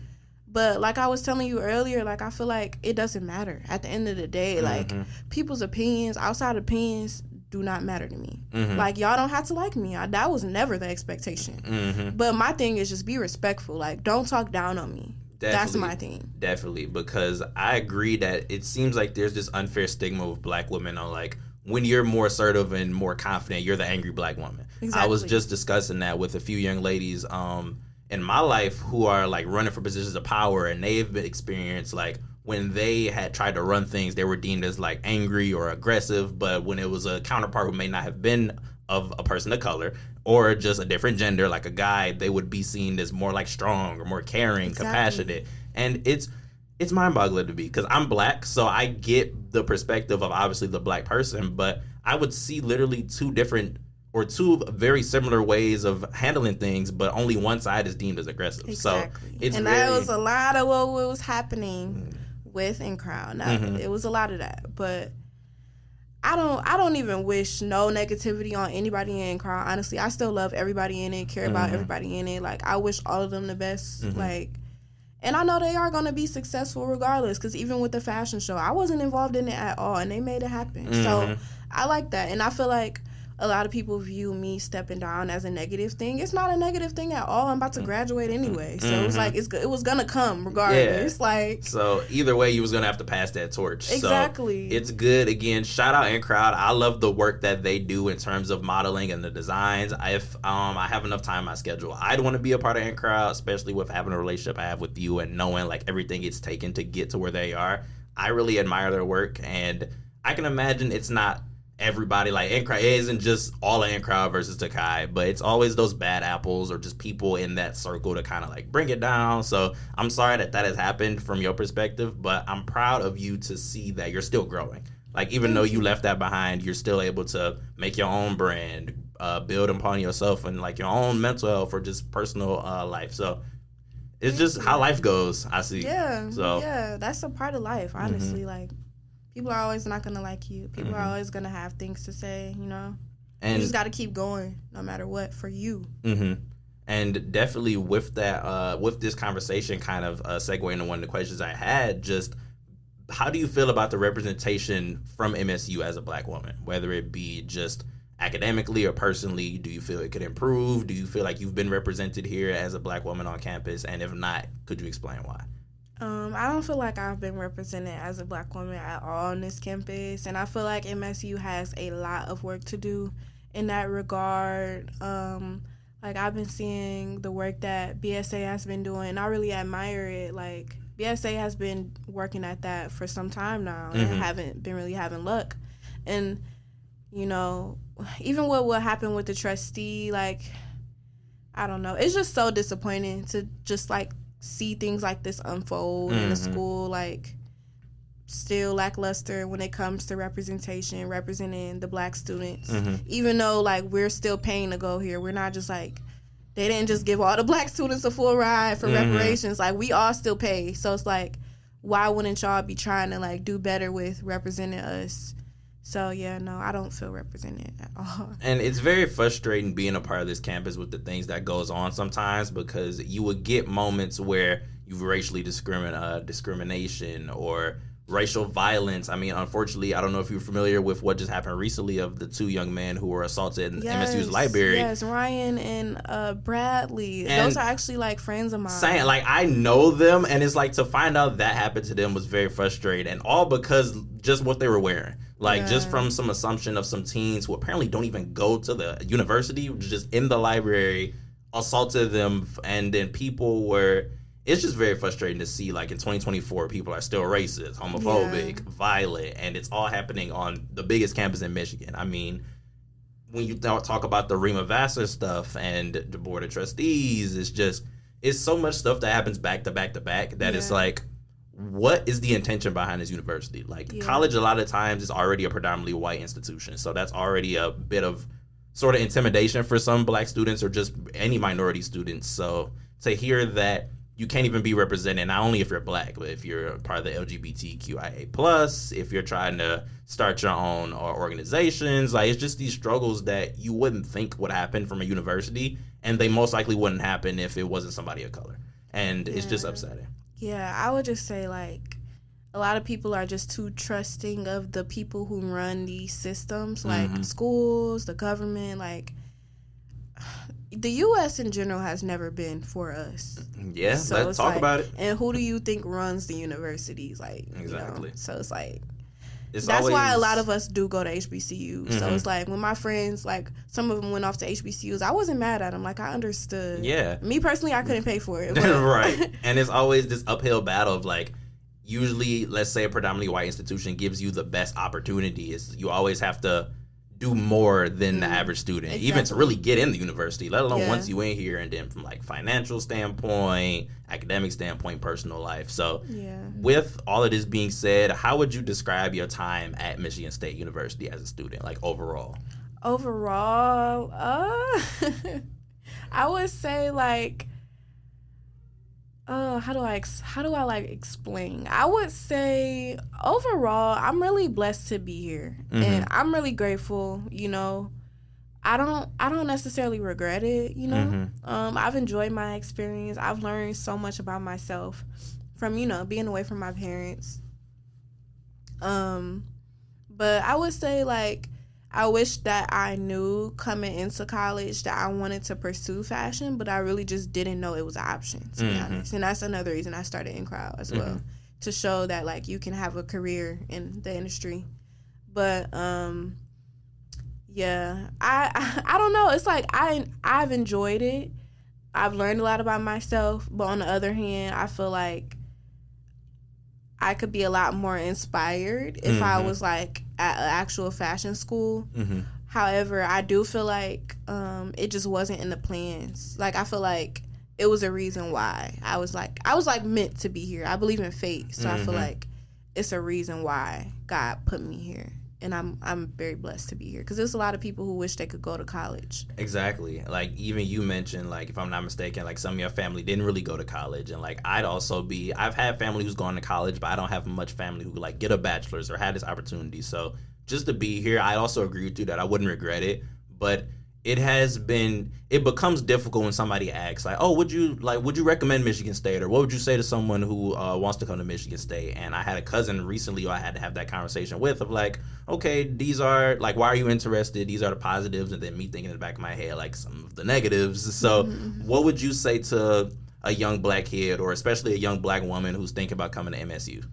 But like I was telling you earlier, like I feel like it doesn't matter. At the end of the day, like people's opinions, outside opinions, do not matter to me. Like y'all don't have to like me. That was never the expectation. But my thing is just be respectful. Like don't talk down on me. That's my thing. Definitely, because I agree that it seems like there's this unfair stigma with black women on like, when you're more assertive and more confident, you're the angry black woman. Exactly. I was just discussing that with a few young ladies in my life who are like running for positions of power, and they've experienced like when they had tried to run things, they were deemed as like angry or aggressive. But when it was a counterpart who may not have been of a person of color or just a different gender, like a guy, they would be seen as more like strong or more caring, compassionate. And it's mind-boggling to me because I'm black, so I get the perspective of obviously the black person, but I would see literally two very similar ways of handling things, but only one side is deemed as aggressive. Exactly. So it's that was a lot of what was happening with In Crowd. It was a lot of that, but I don't even wish no negativity on anybody in Crowd. Honestly, I still love everybody in it, care about everybody in it. Like I wish all of them the best. Like. And I know they are going to be successful regardless, because even with the fashion show, I wasn't involved in it at all, and they made it happen. So I like that. And I feel like a lot of people view me stepping down as a negative thing. It's not a negative thing at all. I'm about to graduate anyway. So it's like it was going to come regardless. Yeah. Like, so either way, you was going to have to pass that torch. Exactly. So it's good. Again, shout out In Crowd. I love the work that they do in terms of modeling and the designs. I have enough time in my schedule, I'd want to be a part of In Crowd, especially with having a relationship I have with you and knowing like everything it's taken to get to where they are. I really admire their work, and I can imagine it's not everybody like In Crowd. It isn't just all of In Crowd versus Takai, but it's always those bad apples or just people in that circle to kind of like bring it down. So I'm sorry that has happened from your perspective, but I'm proud of you to see that you're still growing. Like even though you left that behind, you're still able to make your own brand, build upon yourself and like your own mental health or just personal life. So it's just how life goes, I see. Yeah. So yeah, that's a part of life, honestly. Like people are always not going to like you. People are always going to have things to say, you know. And you just got to keep going no matter what for you. And definitely with that, with this conversation kind of segue into one of the questions I had, just how do you feel about the representation from MSU as a black woman? Whether it be just academically or personally, do you feel it could improve? Do you feel like you've been represented here as a black woman on campus? And if not, could you explain why? I don't feel like I've been represented as a black woman at all on this campus, and I feel like MSU has a lot of work to do in that regard. Like I've been seeing the work that BSA has been doing, and I really admire it. Like BSA has been working at that for some time now, and haven't been really having luck. And you know, even what happened with the trustee, like I don't know, it's just so disappointing to just like see things like this unfold in a school. Like still lackluster when it comes to representing the black students. Mm-hmm. Even though, like, we're still paying to go here. We're not just, like, they didn't just give all the black students a full ride for reparations. Like, we all still pay. So it's like, why wouldn't y'all be trying to, like, do better with representing us? So, yeah, no, I don't feel represented at all. And it's very frustrating being a part of this campus with the things that goes on sometimes, because you would get moments where you've racially discrimination or racial violence. I mean, unfortunately, I don't know if you're familiar with what just happened recently of the 2 young men who were assaulted in MSU's library. Yes, Ryan and Bradley. And those are actually, like, friends of mine. Saying, like, I know them, and it's like, to find out that happened to them was very frustrating, and all because just what they were wearing. Like, just from some assumption of some teens who apparently don't even go to the university, just in the library, assaulted them, and then people were... It's just very frustrating to see, like, in 2024, people are still racist, homophobic, violent, and it's all happening on the biggest campus in Michigan. I mean, when you talk about the Rima Vassar stuff and the Board of Trustees, it's so much stuff that happens back to back to back that it's like, what is the intention behind this university? Like, college, a lot of times, is already a predominantly white institution, so that's already a bit of sort of intimidation for some black students or just any minority students. So to hear that you can't even be represented, not only if you're black, but if you're part of the LGBTQIA+, if you're trying to start your own organizations. Like, it's just these struggles that you wouldn't think would happen from a university, and they most likely wouldn't happen if it wasn't somebody of color. And it's just upsetting. Yeah, I would just say, like, a lot of people are just too trusting of the people who run these systems, like schools, the government, like... The U.S. in general has never been for us. Yeah, so let's talk about it. And who do you think runs the universities? Like, exactly. So it's like, that's why a lot of us do go to HBCUs. So it's like, when my friends, like, some of them went off to HBCUs, I wasn't mad at them. Like, I understood. Yeah. Me personally, I couldn't pay for it. Right. And it's always this uphill battle of, like, usually, let's say a predominantly white institution gives you the best opportunities. You always have to do more than the average student, even to really get in the university, let alone once you in here, and then from, like, financial standpoint, academic standpoint, personal life. So with all of this being said, how would you describe your time at Michigan State University as a student, like, overall? Overall, I would say, like, how do I like explain? I would say overall, I'm really blessed to be here, and I'm really grateful. You know, I don't necessarily regret it. You know, I've enjoyed my experience. I've learned so much about myself from, you know, being away from my parents. But I would say, like, I wish that I knew coming into college that I wanted to pursue fashion, but I really just didn't know it was an option, to be honest. And that's another reason I started in crowd as well, to show that, like, you can have a career in the industry. But yeah, I don't know. It's like I've enjoyed it. I've learned a lot about myself, but on the other hand, I feel like I could be a lot more inspired if I was, like, at an actual fashion school. However, I do feel like it just wasn't in the plans. Like, I feel like it was a reason why. I was meant to be here. I believe in fate, so I feel like it's a reason why God put me here. And I'm very blessed to be here, because there's a lot of people who wish they could go to college. Exactly. Like, even you mentioned, like, if I'm not mistaken, like, some of your family didn't really go to college. And, like, I've had family who's gone to college, but I don't have much family who, like, get a bachelor's or had this opportunity. So just to be here, I also agree with you that I wouldn't regret it. But it becomes difficult when somebody asks, like, oh, would you recommend Michigan State, or what would you say to someone who wants to come to Michigan State? And I had a cousin recently who I had to have that conversation with, of like, okay, these are, like, why are you interested? These are the positives, and then me thinking in the back of my head, like, some of the negatives. So what would you say to a young black kid, or especially a young black woman who's thinking about coming to MSU?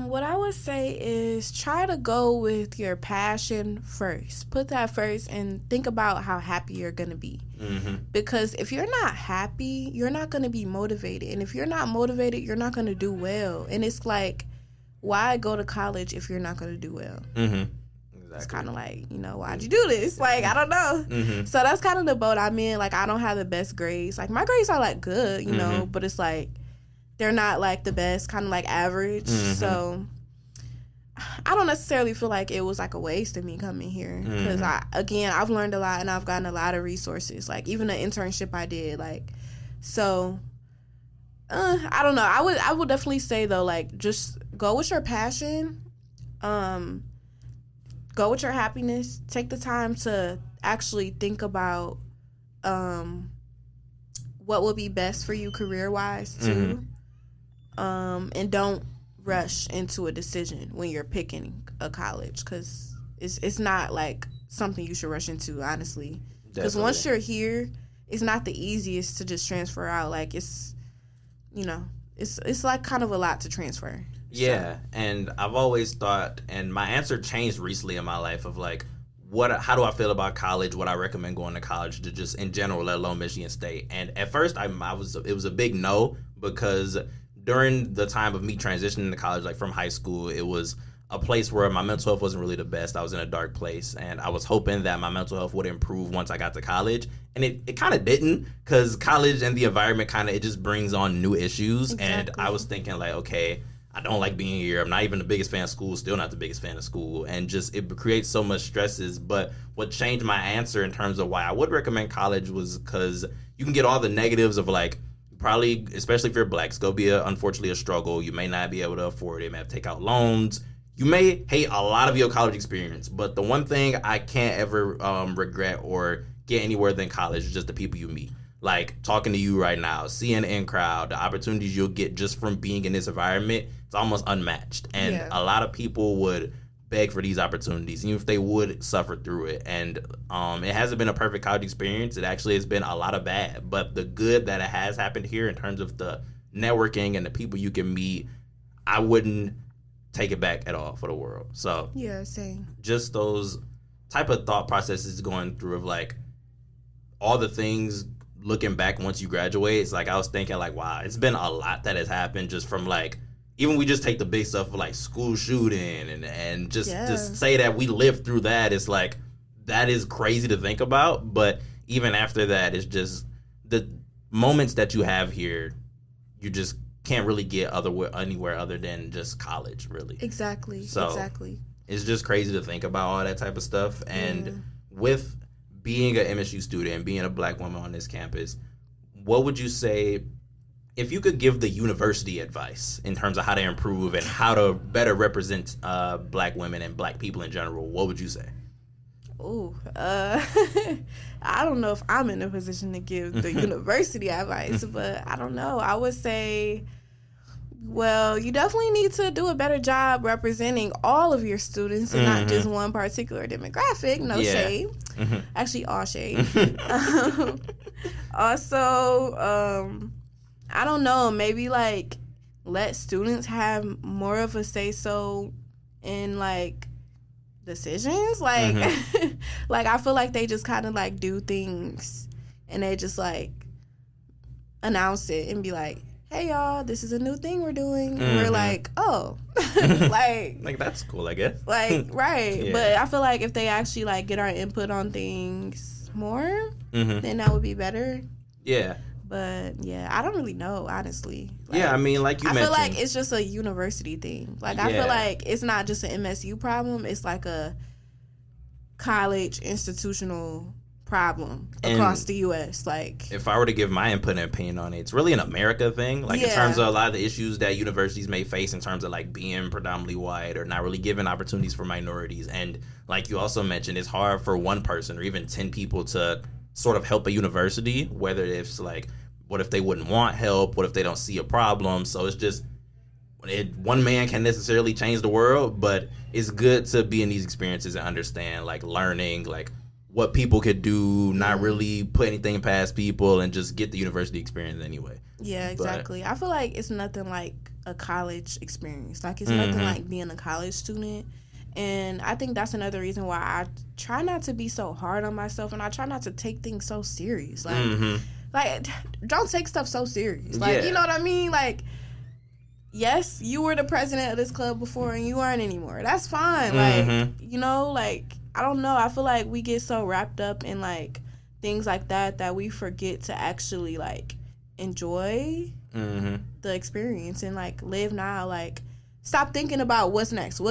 What I would say is try to go with your passion first. Put that first and think about how happy you're going to be. Because if you're not happy, you're not going to be motivated. And if you're not motivated, you're not going to do well. And it's like, why go to college if you're not going to do well? Exactly. It's kind of like, you know, why'd you do this? Like, I don't know. So that's kind of the boat I'm in. Like, I don't have the best grades. Like, my grades are, like, good, you know, but it's like, they're not like the best, kind of like average. So I don't necessarily feel like it was like a waste of me coming here because I've learned a lot and I've gotten a lot of resources. Like even the internship I did, like, so I don't know. I would definitely say though, like, just go with your passion, go with your happiness. Take the time to actually think about what will be best for you career wise too, and don't rush into a decision when you're picking a college because it's not like something you should rush into, honestly. Because once you're here, it's not the easiest to just transfer out. Like it's like kind of a lot to transfer. Yeah, so. And I've always thought, and my answer changed recently in my life of like, how do I feel about college? Would I recommend going to college to just in general, let alone Michigan State? And at first, it was a big no because during the time of me transitioning to college, like from high school, it was a place where my mental health wasn't really the best. I was in a dark place, and I was hoping that my mental health would improve once I got to college. And it kind of didn't, because college and the environment it just brings on new issues. Exactly. And I was thinking like, okay, I don't like being here. I'm not even the biggest fan of school, still not the biggest fan of school. And just it creates so much stresses. But what changed my answer in terms of why I would recommend college was because you can get all the negatives of like, probably, especially if you're black, it's going to be unfortunately a struggle. You may not be able to afford it. You may have to take out loans. You may hate a lot of your college experience. But the one thing I can't ever regret or get anywhere than college is just the people you meet. Like talking to you right now, seeing the in crowd, the opportunities you'll get just from being in this environment, it's almost unmatched. And a lot of people would beg for these opportunities, even if they would suffer through it. And it hasn't been a perfect college experience. It actually has been a lot of bad. But the good that it has happened here in terms of the networking and the people you can meet, I wouldn't take it back at all for the world. So yeah, same. Just those type of thought processes going through of like all the things looking back once you graduate. It's like I was thinking like, wow, it's been a lot that has happened just from like, even we just take the big stuff of like school shooting and just say that we lived through that. It's like, that is crazy to think about. But even after that, it's just the moments that you have here, you just can't really get anywhere other than just college, really. Exactly. So exactly. It's just crazy to think about all that type of stuff. And with being an MSU student and being a black woman on this campus, what would you say, if you could give the university advice in terms of how to improve and how to better represent black women and black people in general, what would you say? Oh, I don't know if I'm in a position to give the university advice, but I don't know. I would say, well, you definitely need to do a better job representing all of your students and not just one particular demographic. No shade. Actually, all shade. Also, I don't know, maybe like let students have more of a say-so in like decisions. Like, like I feel like they just kind of like do things and they just like announce it and be like, hey y'all, this is a new thing we're doing. And we're like, oh, like that's cool, I guess. Like, right. But I feel like if they actually like get our input on things more, then that would be better. Yeah. But yeah, I don't really know, honestly. Like, yeah, I mean, like you mentioned, I feel like it's just a university thing. Like I feel like it's not just an MSU problem. It's like a college institutional problem across the U.S. Like, if I were to give my input and opinion on it, it's really an America thing. Like in terms of a lot of the issues that universities may face in terms of like being predominantly white or not really giving opportunities for minorities. And like you also mentioned, it's hard for one person or even 10 people to sort of help a university, whether it's like, what if they wouldn't want help? What if they don't see a problem? So it's just, one man can necessarily change the world, but it's good to be in these experiences and understand, like learning, like what people could do, not really put anything past people, and just get the university experience anyway. Yeah, exactly. But I feel like it's nothing like a college experience. Like it's nothing like being a college student. And I think that's another reason why I try not to be so hard on myself, and I try not to take things so serious. Like, like don't take stuff so serious. Like, you know what I mean? Like, yes, you were the president of this club before, and you aren't anymore. That's fine. Like, you know, like, I don't know. I feel like we get so wrapped up in, like, things like that we forget to actually, like, enjoy Mm-hmm. the experience and like live now. Like, stop thinking about what's next. Oh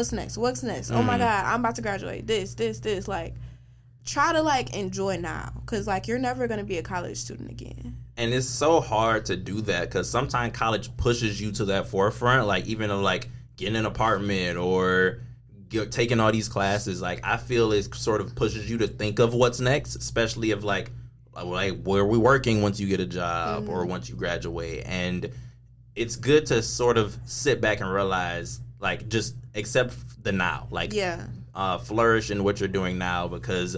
my God, I'm about to graduate. This. Like, try to like enjoy now, because like you're never gonna be a college student again. And it's so hard to do that because sometimes college pushes you to that forefront, like even of like getting an apartment or taking all these classes. Like I feel it sort of pushes you to think of what's next, especially of like where are we working once you get a job or once you graduate. And it's good to sort of sit back and realize, like, just accept the now, like flourish in what you're doing now, because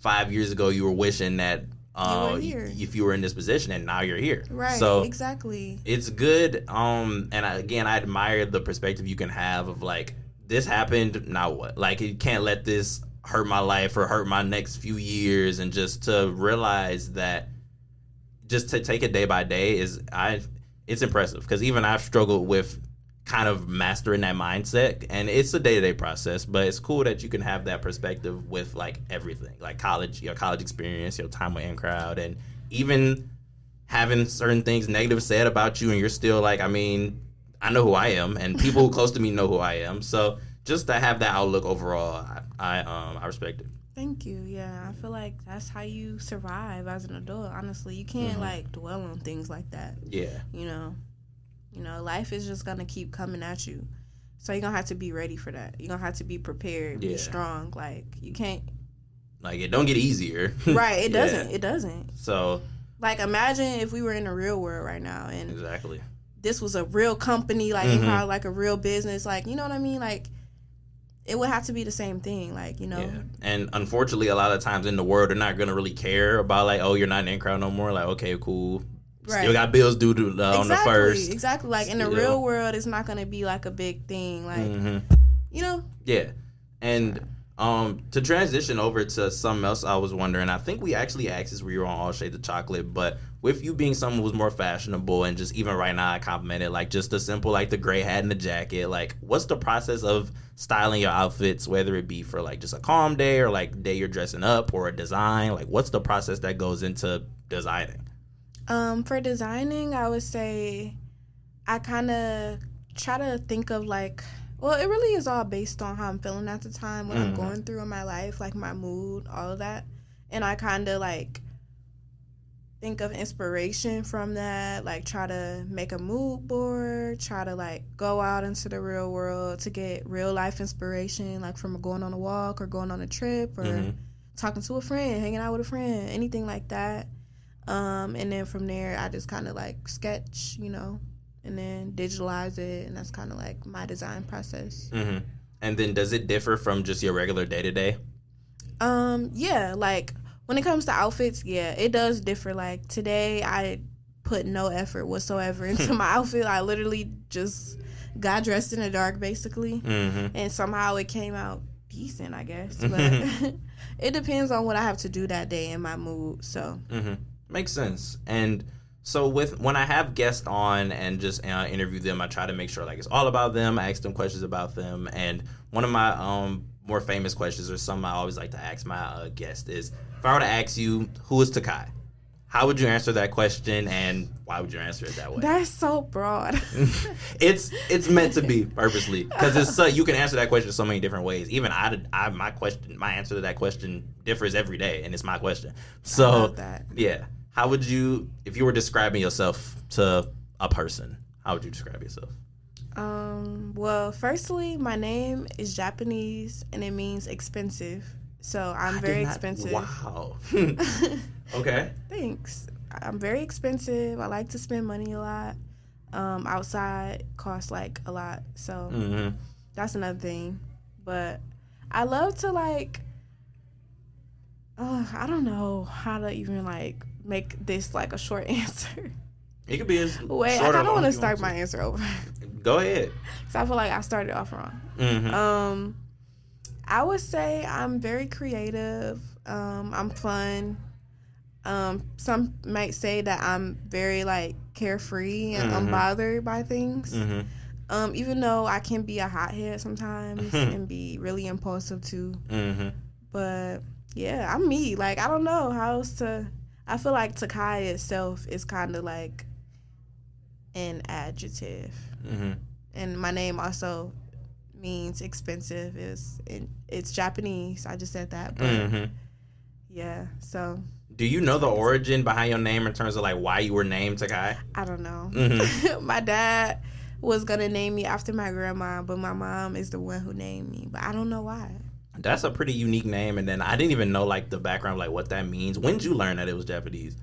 5 years ago you were wishing that if you were in this position, and now you're here. Right. So exactly. It's good. And I admire the perspective you can have of like, this happened, now what? Like, you can't let this hurt my life or hurt my next few years, and just to realize that, just to take it day by day it's impressive, because even I've struggled with kind of mastering that mindset, and it's a day-to-day process, but it's cool that you can have that perspective with like everything, like college, your college experience, your time with In Crowd, and even having certain things negative said about you, and you're still like, I mean, I know who I am, and people close to me know who I am. So just to have that outlook overall, I respect it. Thank you. Yeah, I feel like that's how you survive as an adult. Honestly, you can't like dwell on things like that. Yeah. You know, life is just gonna keep coming at you, so you're gonna have to be ready for that. You're gonna have to be prepared, be strong. Like, you can't. Like, it don't get easier. Right. It doesn't. It doesn't. So. Like, imagine if we were in the real world right now, and exactly. this was a real company, like probably like a real business, like, you know what I mean? Like, it would have to be the same thing, like, you know. Yeah. And unfortunately, a lot of times in the world, they're not gonna really care about like, oh, you're not In Crowd no more. Like, okay, cool. Right. Still got bills due to, on the first. Exactly. Like, in the real world, it's not gonna be like a big thing, like, you know. Yeah. And to transition over to something else, I was wondering, I think we actually asked this when you were on All Shades of Chocolate, but with you being someone who's more fashionable, and just even right now I complimented, like, just the simple, like the gray hat and the jacket, like, what's the process of styling your outfits, whether it be for like just a calm day or like day you're dressing up or a design? Like, what's the process that goes into designing? For designing, I would say I kind of try to think of like, well, it really is all based on how I'm feeling at the time, what I'm going through in my life, like my mood, all of that. And I kind of like think of inspiration from that, like try to make a mood board, try to like go out into the real world to get real life inspiration, like from going on a walk or going on a trip or talking to a friend, hanging out with a friend, anything like that. And then from there, I just kind of like sketch, you know, and then digitalize it, and that's kind of like my design process. And then does it differ from just your regular day-to-day? Yeah, like when it comes to outfits, yeah, it does differ. Like today, I put no effort whatsoever into my outfit. I literally just got dressed in the dark, basically, and somehow it came out decent, I guess. But it depends on what I have to do that day and my mood, so... Makes sense. And so when I have guests on and just interview them, I try to make sure like it's all about them. I ask them questions about them. And one of my more famous questions, or something I always like to ask my guest, is if I were to ask you, who is Takai? How would you answer that question, and why would you answer it that way? That's so broad. It's meant to be purposely, because it's you can answer that question so many different ways. Even my answer to that question differs every day, and it's my question. So I love that. Yeah. How would you, if you were describing yourself to a person, how would you describe yourself? Well, firstly, my name is Japanese, and it means expensive. So I'm very expensive. Wow. Okay. Thanks. I'm very expensive. I like to spend money a lot. Outside costs like a lot. So that's another thing. But I love to like, I don't know how to even like make this like a short answer. It could be as Wait, I kind of want to start my answer over. Go ahead. So I feel like I started off wrong. I would say I'm very creative. I'm fun. Some might say that I'm very like carefree and unbothered by things. Even though I can be a hothead sometimes and be really impulsive too. But yeah, I'm me. Like, I don't know how else to. I feel like Takai itself is kind of like, an adjective. Mm-hmm. And my name also means expensive. It's Japanese. I just said that, but yeah. So. Do you know the origin behind your name in terms of like why you were named Takai? I don't know. Mm-hmm. My dad was gonna name me after my grandma, but my mom is the one who named me. But I don't know why. That's a pretty unique name, and then I didn't even know like the background, like what that means. When did you learn that it was Japanese?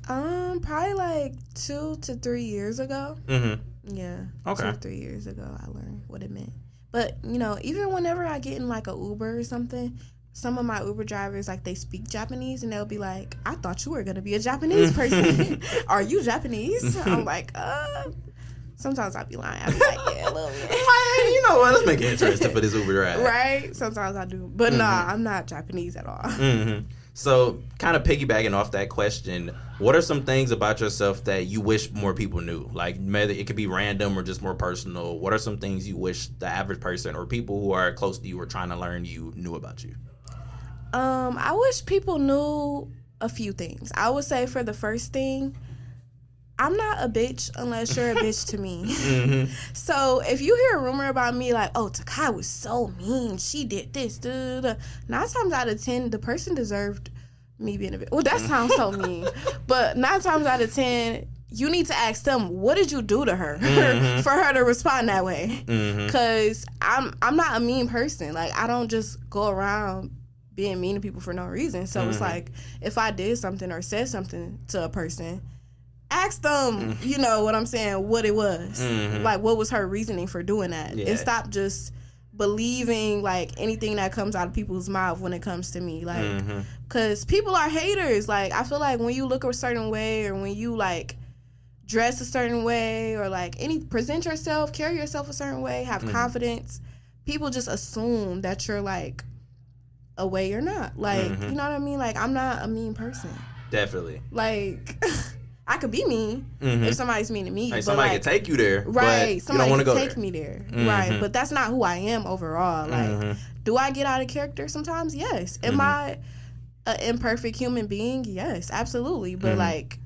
Probably like 2 to 3 years ago. Mm-hmm. Yeah. Okay. 2 to 3 years ago, I learned what it meant. But even whenever I get in like a Uber or something, some of my Uber drivers like they speak Japanese, and they'll be like, "I thought you were gonna be a Japanese person. Are you Japanese?" I'm like, Sometimes I'll be lying. I'll be like, yeah, a little bit. You know what? Let's make it interesting for this Uber ride. Right? Sometimes I do. But nah, I'm not Japanese at all. Mm-hmm. So, kind of piggybacking off that question, what are some things about yourself that you wish more people knew? Like, whether it could be random or just more personal. What are some things you wish the average person or people who are close to you or trying to learn you knew about you? I wish people knew a few things. I would say for the first thing, I'm not a bitch unless you're a bitch to me. Mm-hmm. So if you hear a rumor about me like, oh, Takai was so mean, she did this, 9 times out of 10, the person deserved me being a bitch. Well, that sounds so mean. But 9 times out of 10, you need to ask them, what did you do to her for her to respond that way? Because I'm not a mean person. Like, I don't just go around being mean to people for no reason. So it's like, if I did something or said something to a person, ask them, you know what I'm saying, what it was. Like, what was her reasoning for doing that? Yeah. And stop just believing, like, anything that comes out of people's mouth when it comes to me. Like, because people are haters. Like, I feel like when you look a certain way or when you, like, dress a certain way or, like, present yourself, carry yourself a certain way, have confidence, people just assume that you're, like, a way you're not. Like, you know what I mean? Like, I'm not a mean person. Definitely. Like... I could be mean if somebody's mean to me. Like, but somebody can take you there, right? But somebody you don't can want to take me there, right? But that's not who I am overall. Like, do I get out of character sometimes? Yes. Am I an imperfect human being? Yes, absolutely. But like,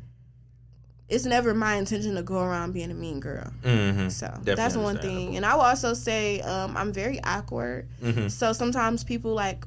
it's never my intention to go around being a mean girl. So Definitely that's one thing. And I will also say I'm very awkward. So sometimes people like,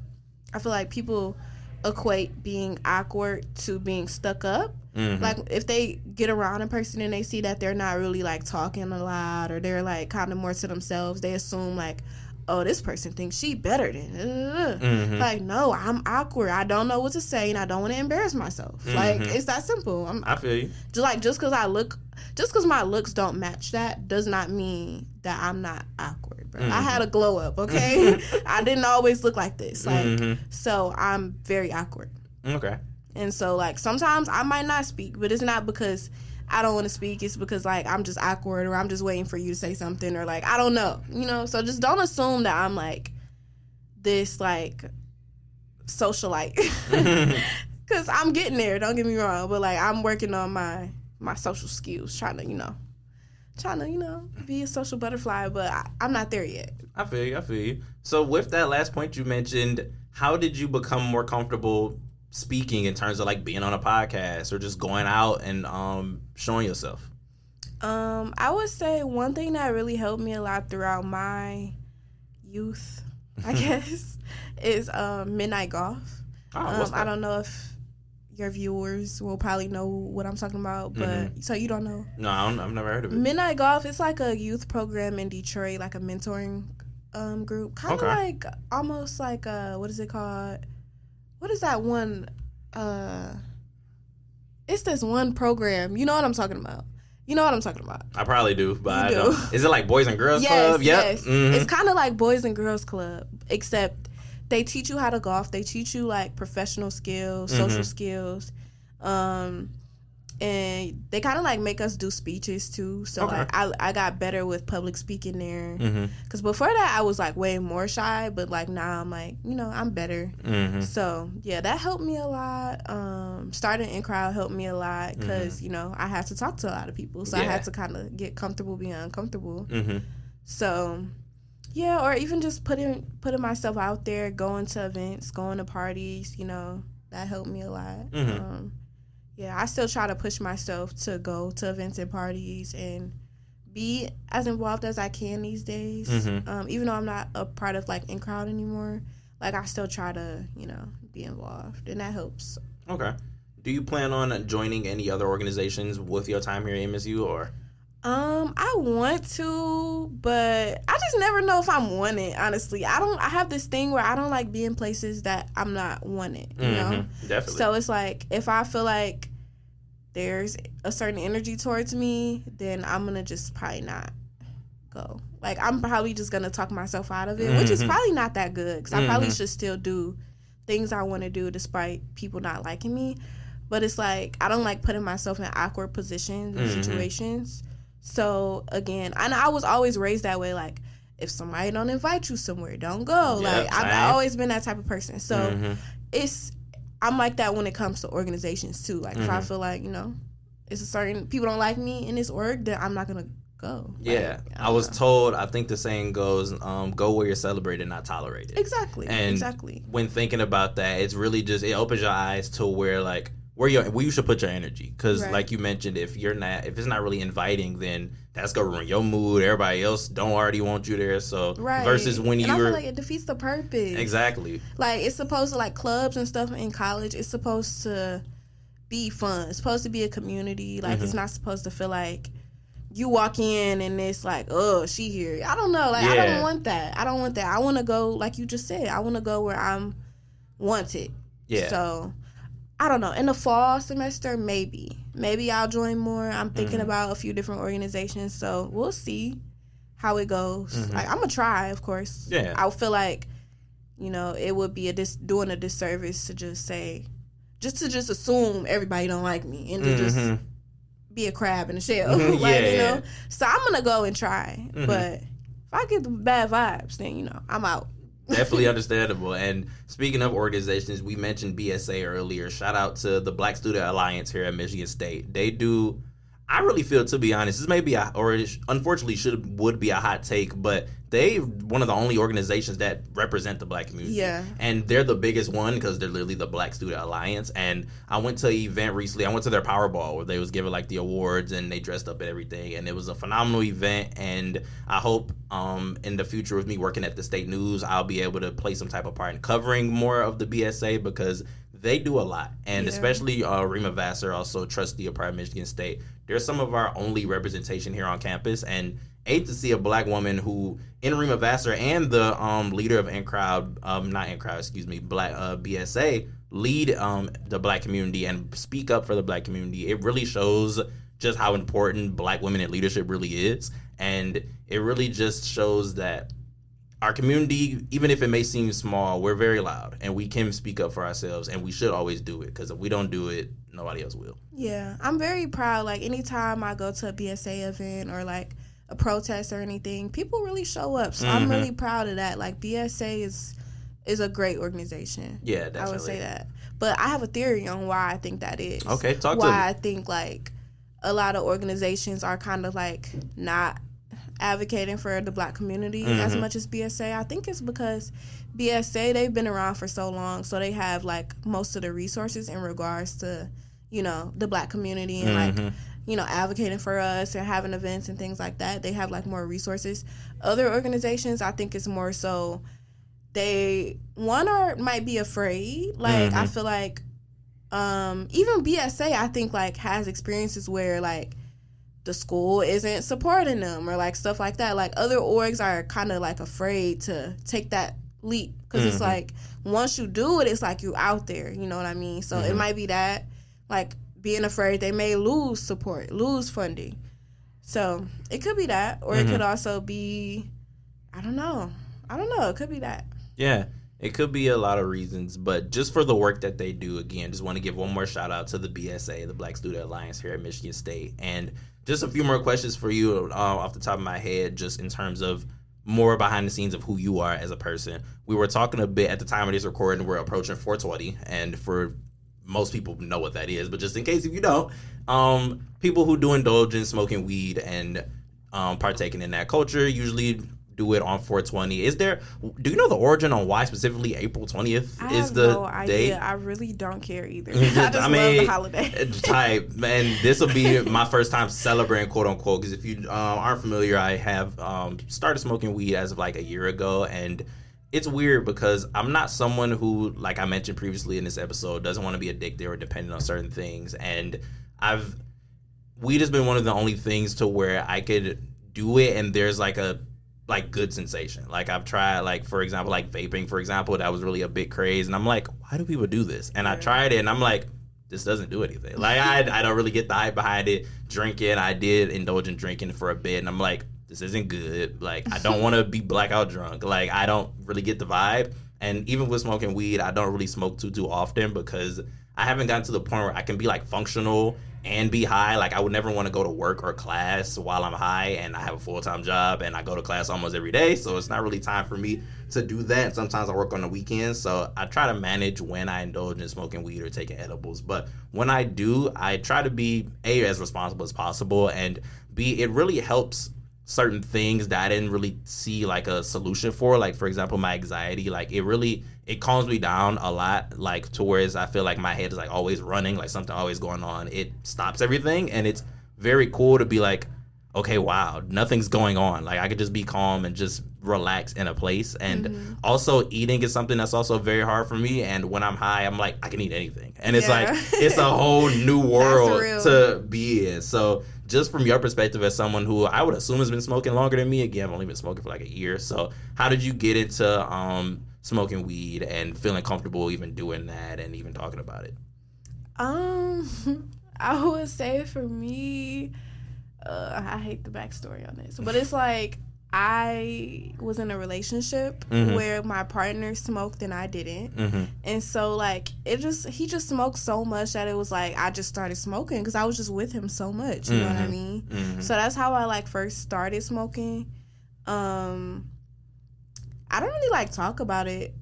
I feel like people equate being awkward to being stuck up. Like, if they get around a person and they see that they're not really, like, talking a lot or they're, like, kind of more to themselves, they assume, like, oh, this person thinks she better than... Like, no, I'm awkward. I don't know what to say, and I don't want to embarrass myself. Like, it's that simple. I feel you. Just because my looks don't match that does not mean that I'm not awkward, bro. I had a glow up, okay? I didn't always look like this. Like, so I'm very awkward. Okay. And so, like, sometimes I might not speak, but it's not because I don't want to speak. It's because, like, I'm just awkward or I'm just waiting for you to say something or, like, I don't know, you know? So just don't assume that I'm, like, this, like, socialite. Because I'm getting there, don't get me wrong. But, like, I'm working on my social skills, trying to, be a social butterfly. But I'm not there yet. I feel you. So with that last point you mentioned, how did you become more comfortable speaking in terms of like being on a podcast or just going out and showing yourself? I would say one thing that really helped me a lot throughout my youth, I guess, is midnight golf. I don't know if your viewers will probably know what I'm talking about, but so you don't know? No, I've never heard of it. Midnight golf, it's like a youth program in Detroit, like a mentoring group, kind of like almost like what is it called? What is that one? It's this one program. You know what I'm talking about. I probably do, but you I don't. Is it like Boys and Girls Club? Yep. Yes. It's kind of like Boys and Girls Club, except they teach you how to golf. They teach you like professional skills, social skills. And they kind of like make us do speeches too. So like I got better with public speaking there. Because before that I was like way more shy, but like now I'm like, I'm better. So yeah, that helped me a lot. Starting in crowd helped me a lot because I had to talk to a lot of people, so I had to kind of get comfortable being uncomfortable. So yeah, or even just putting myself out there, going to events, going to parties, that helped me a lot. Yeah, I still try to push myself to go to events and parties and be as involved as I can these days. Even though I'm not a part of like in crowd anymore, like I still try to, be involved, and that helps. Okay. Do you plan on joining any other organizations with your time here at MSU, or? I want to, but I just never know if I'm wanted, honestly. I have this thing where I don't like being places that I'm not wanted, you know? Definitely. So it's like, if I feel like there's a certain energy towards me, then I'm going to just probably not go. Like, I'm probably just going to talk myself out of it, which is probably not that good, because I probably should still do things I want to do despite people not liking me. But it's like, I don't like putting myself in awkward positions and situations. So, again, I was always raised that way, like, if somebody don't invite you somewhere, don't go. Yep, like, I've always been that type of person. So, I'm like that when it comes to organizations, too. Like, if I feel like, it's a certain, people don't like me in this org, then I'm not going to go. Yeah. Like, I was told, I think the saying goes, go where you're celebrated, not tolerated. Exactly. And exactly. when thinking about that, it's really just, it opens your eyes to where, like, where you should put your energy, because like you mentioned, if it's not really inviting, then that's gonna ruin your mood. Everybody else don't already want you there, so versus when I feel like it defeats the purpose. Exactly. Like, it's supposed to, like, clubs and stuff in college, it's supposed to be fun. It's supposed to be a community. Like, it's not supposed to feel like you walk in and it's like, oh, she here. I don't know. Like, I don't want that. I want to go, like you just said, I want to go where I'm wanted. Yeah. So I don't know. In the fall semester, maybe I'll join more. I'm thinking about a few different organizations, so we'll see how it goes. Like, I'm gonna try, of course. Yeah. I feel like, it would be doing a disservice to just assume everybody don't like me and to just be a crab in a shell. Like, So I'm gonna go and try. But if I get the bad vibes, then I'm out. Definitely understandable. And speaking of organizations, we mentioned BSA earlier. Shout out to the Black Student Alliance here at Michigan State. They do, I really feel, to be honest, this may be, unfortunately would be a hot take, but they one of the only organizations that represent the Black community. Yeah. And they're the biggest one because they're literally the Black Student Alliance. And I went to an event recently. I went to their Powerball where they was giving like the awards and they dressed up and everything. And it was a phenomenal event. And I hope in the future with me working at the State News, I'll be able to play some type of part in covering more of the BSA because they do a lot. And especially Rima Vassar, also trustee of Pride Michigan State. They're some of our only representation here on campus. And to see a Black woman who, in Rima Vassar and the leader of Black BSA, lead the Black community and speak up for the Black community. It really shows just how important Black women in leadership really is. And it really just shows that our community, even if it may seem small, we're very loud and we can speak up for ourselves, and we should always do it, because if we don't do it, nobody else will. Yeah, I'm very proud. Like, anytime I go to a BSA event or like a protest or anything, people really show up. So I'm really proud of that. Like, BSA is a great organization. Yeah, definitely. I would say that. But I have a theory on why I think that is. Okay, talk to me. Why I think like a lot of organizations are kind of like not advocating for the Black community as much as BSA. I think it's because BSA, they've been around for so long, so they have like most of the resources in regards to, the Black community and like, advocating for us and having events and things like that. They have like more resources. Other organizations, I think it's more so they might be afraid. Like, I feel like even BSA, I think like has experiences where like the school isn't supporting them or like stuff like that. Like, other orgs are kind of like afraid to take that leap because it's like once you do it, it's like you out there. You know what I mean? So it might be that, like, being afraid they may lose support, lose funding. So it could be that, or it could also be, I don't know. It could be that. Yeah. It could be a lot of reasons, but just for the work that they do, again, just want to give one more shout out to the BSA, the Black Student Alliance here at Michigan State. And just a few more questions for you off the top of my head, just in terms of more behind the scenes of who you are as a person. We were talking a bit at the time of this recording, we're approaching 420, and for most people know what that is, but just in case if you don't, people who do indulge in smoking weed and partaking in that culture usually do it on 420. Do you know the origin on why specifically April 20th is the no idea. date? I really don't care either. I just love the holiday. Type, man, this will be my first time celebrating, quote unquote, because if you aren't familiar, I have started smoking weed as of like a year ago, and it's weird because I'm not someone who, like I mentioned previously in this episode, doesn't want to be addicted or dependent on certain things, and weed has been one of the only things to where I could do it and there's like a good sensation. Like I've tried, like, for example, like vaping, for example, that was really a big craze, and I'm like, why do people do this? And I tried it and I'm like, this doesn't do anything. Like I don't really get the hype behind it. Drinking, I did indulge in drinking for a bit, and I'm like, this isn't good. Like I don't want to be blackout drunk. Like I don't really get the vibe. And even with smoking weed, I don't really smoke too often because I haven't gotten to the point where I can be like functional and be high. Like I would never want to go to work or class while I'm high, and I have a full-time job and I go to class almost every day, so it's not really time for me to do that. And sometimes I work on the weekends, so I try to manage when I indulge in smoking weed or taking edibles. But when I do, I try to be as responsible as possible, and it really helps certain things that I didn't really see like a solution for. Like for example, my anxiety, like it calms me down a lot, like to whereas I feel like my head is like always running, like something always going on. It stops everything, and it's very cool to be like, okay, wow, nothing's going on. Like I could just be calm and just relax in a place. And also eating is something that's also very hard for me. And when I'm high, I'm like, I can eat anything. And it's like, it's a whole new world to be in. So just from your perspective as someone who I would assume has been smoking longer than me, again, I've only been smoking for like a year. So how did you get into smoking weed and feeling comfortable even doing that and even talking about it? I would say for me, I hate the backstory on this, but it's like I was in a relationship where my partner smoked and I didn't, and so like he just smoked so much that it was like I just started smoking because I was just with him so much, you know what I mean? So that's how I like first started smoking. I don't really like talk about it.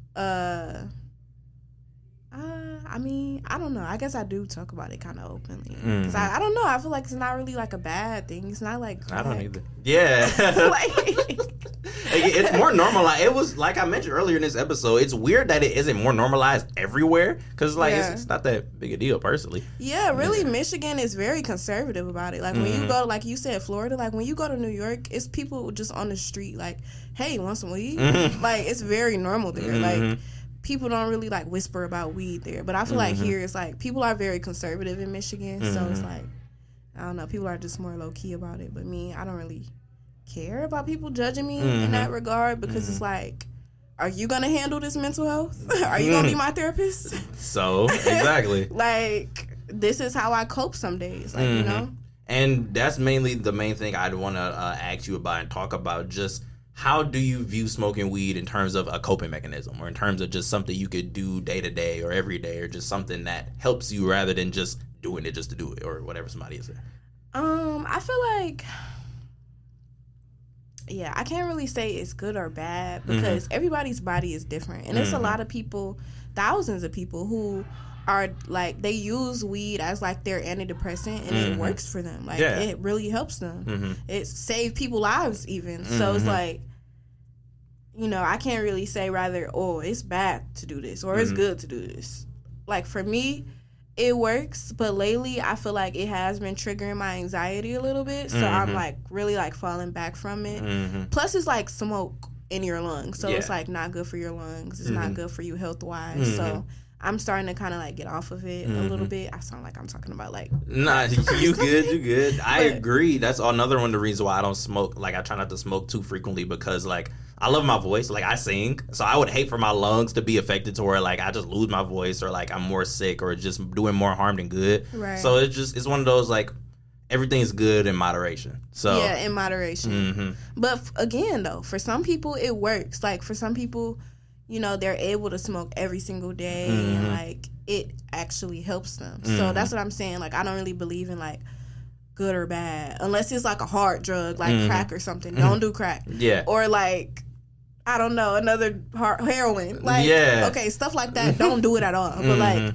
I mean, I don't know. I guess I do talk about it kind of openly. Cause I don't know. I feel like it's not really like a bad thing. It's not like crack. I don't either. Yeah. It's more normalized. It was, like I mentioned earlier in this episode, it's weird that it isn't more normalized everywhere. Because, like, it's not that big a deal, personally. Yeah, really, Michigan is very conservative about it. Like, when you go, like you said, Florida, like, when you go to New York, it's people just on the street, like, hey, you want some weed? Like, it's very normal there. Like, people don't really like whisper about weed there, but I feel like here it's like people are very conservative in Michigan, so it's like I don't know, people are just more low key about it. But me, I don't really care about people judging me in that regard because it's like, are you gonna handle this mental health? Are you gonna be my therapist? So exactly, like this is how I cope some days, like you know. And that's mainly the main thing I'd want to ask you about and talk about. Just how do you view smoking weed in terms of a coping mechanism, or in terms of just something you could do day to day or every day, or just something that helps you rather than just doing it just to do it, or whatever somebody is there? I feel like, yeah, I can't really say it's good or bad because everybody's body is different. And there's a lot of people, thousands of people who are like, they use weed as like their antidepressant and it works for them. Like it really helps them. It saved people's lives even. So it's like, you know, I can't really say rather, oh, it's bad to do this or it's good to do this. Like for me, it works, but lately I feel like it has been triggering my anxiety a little bit. So I'm like really like falling back from it. Plus it's like smoke in your lungs. So it's like not good for your lungs. It's not good for you health wise. So I'm starting to kind of like get off of it a little bit. I sound like I'm talking about like... Nah, you good. I agree. That's another one of the reasons why I don't smoke. Like I try not to smoke too frequently because like I love my voice. Like I sing. So I would hate for my lungs to be affected to where like I just lose my voice or like I'm more sick or just doing more harm than good. Right. So it's one of those like everything's good in moderation. So yeah, in moderation. But again though, for some people it works. Like for some people, you know, they're able to smoke every single day and like it actually helps them. So that's what I'm saying. Like I don't really believe in like good or bad unless it's like a hard drug like crack or something. Don't do crack. Yeah. Or like I don't know, another heroin. Like okay, stuff like that. Don't do it at all. But like